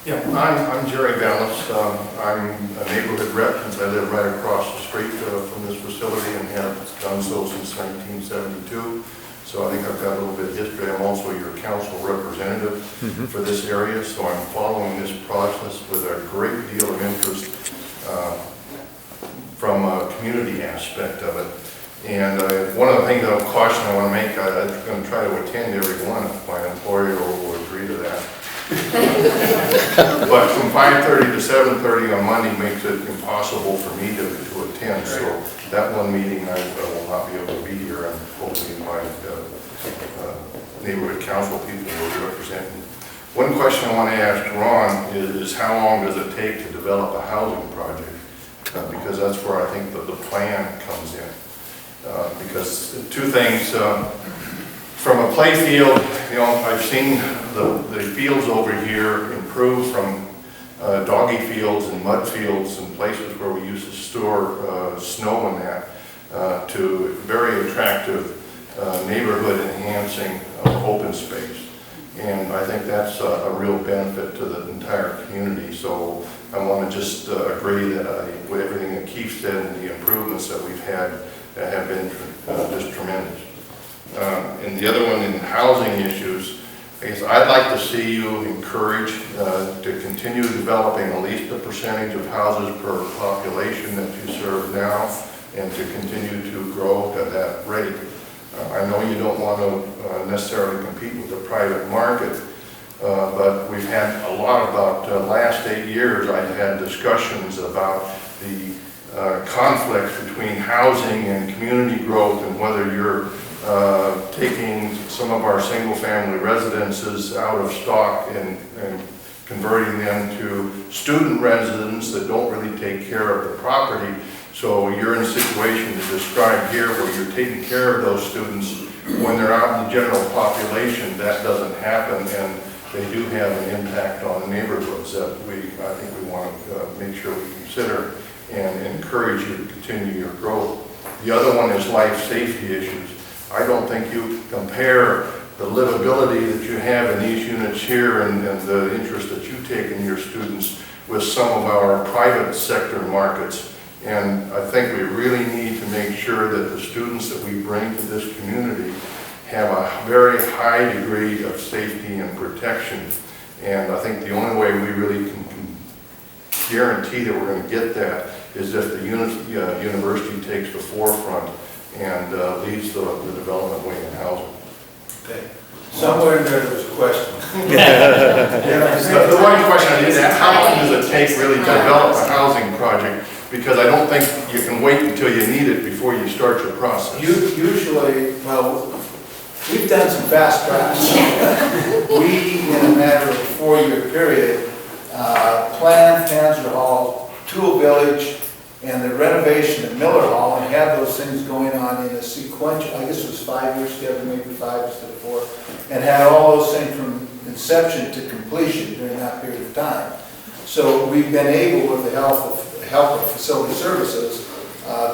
Yeah, I'm Jerry Ballas. I'm a neighborhood rep, and I live right across the street from this facility and have done so since 1972. So I think I've got a little bit of history. I'm also your council representative for this area, so I'm following this process with a great deal of interest from a community aspect of it. And one of the things of caution I want to make, I'm going to try to attend every one if my employer will agree to that. But from 5:30 to 7:30 on Monday makes it impossible for me to attend. So that one meeting, I will not be able to be here, and hopefully my neighborhood council people will be representing. One question I want to ask Ron is how long does it take to develop a housing project? Because that's where I think the plan comes in. Because two things, from a play field, I've seen the fields over here improve from doggy fields and mud fields and places where we used to store snow and that to very attractive neighborhood enhancing open space. And I think that's a real benefit to the entire community. So I want to just agree that with everything that Keith said and the improvements that we've had have been just tremendous. And the other one in housing issues, I guess I'd like to see you encourage to continue developing at least a percentage of houses per population that you serve now, and to continue to grow at that rate. I know you don't want to necessarily compete with the private market, but we've had a lot about the last 8 years. I've had discussions about the conflicts between housing and community growth, and whether you're taking some of our single-family residences out of stock and converting them to student residents that don't really take care of the property. So you're in a situation to describe here where you're taking care of those students when they're out in the general population. That doesn't happen, and they do have an impact on the neighborhoods that I think we want to make sure we consider and encourage you to continue your growth. The other one is life safety issues. I don't think you compare the livability that you have in these units here and the interest that you take in your students with some of our private sector markets. And I think we really need to make sure that the students that we bring to this community have a very high degree of safety and protection. And I think the only way we really can guarantee that we're going to get that is if the university takes the forefront and leads the development way in housing. Okay. Somewhere in there was a question. The one question I did ask, how long does it take really to develop a housing project? Because I don't think you can wait until you need it before you start your process. Usually, well, we've done some fast tracks. We, in a matter of a 4-year period, planned Panzer Hall, Tool Village, and the renovation of Miller Hall, and had those things going on in a sequential, I guess it was 5 years together, maybe 5 instead of 4, and had all those things from inception to completion during that period of time. So we've been able, with the help of facility services,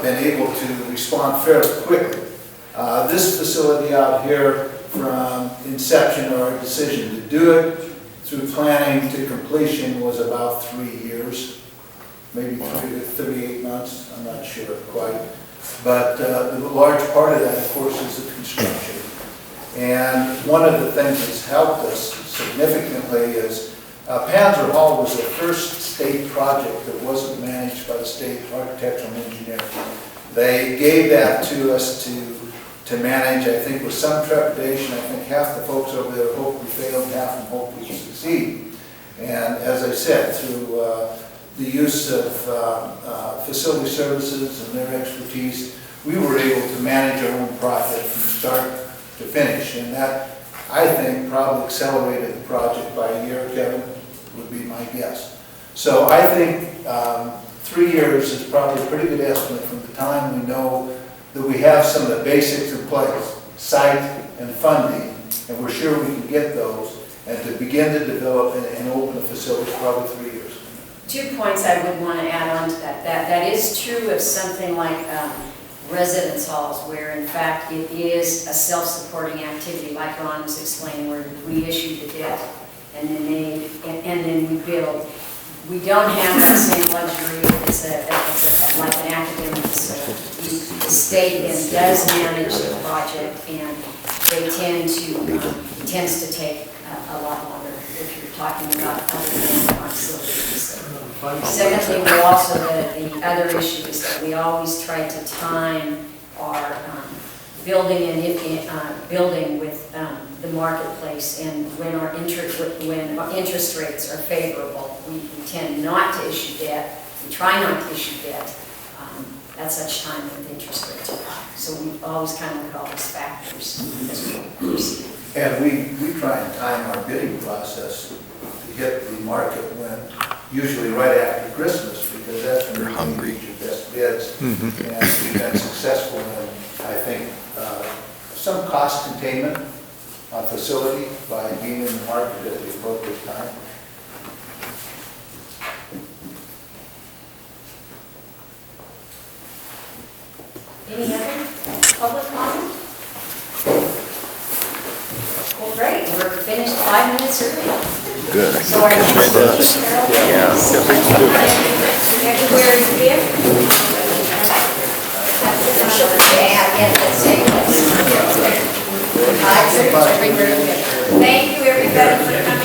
been able to respond fairly quickly. This facility out here, from inception or our decision to do it through planning to completion, was about 3 years, maybe 38 months, I'm not sure quite. But the large part of that, of course, is the construction. And one of the things that's helped us significantly is Panzer Hall was the first state project that wasn't managed by the state architectural engineer. They gave that to us to manage, I think with some trepidation. I think half the folks over there hoped we failed, half of them hoped we succeed. And as I said, through the use of facility services and their expertise, we were able to manage our own project from start to finish. And that, I think, probably accelerated the project by a year, Kevin, would be my guess. So I think 3 years is probably a pretty good estimate from the time we know that we have some of the basics in place, site and funding, and we're sure we can get those, and to begin to develop and open the facility is probably 3 years. 2 points I would want to add on to that. That is true of something like residence halls, where in fact it is a self-supporting activity, like Ron was explaining, where we issue the debt and then we build. We don't have the same luxury. It's like an academic facility. The state then does manage the project, and they tends to take a lot longer if you're talking about other than our facilities. Secondly, we also, the other issue is that we always try to time our building with the marketplace, and when our interest rates are favorable, we tend not to issue debt. We try not to issue debt at such time when interest rates are high. So we always kind of look at all these factors as we proceed. And we try and time our bidding process to hit the market when, usually right after Christmas, because that's when you're hungry. Get your best bids. And we've been successful in, I think, some cost containment on facility by being in the market at the appropriate time. Any other public comment? Well, great, we're finished 5 minutes early. Good. So our next meeting, Carol? Yeah. February 5th? Thank you, everybody, for coming.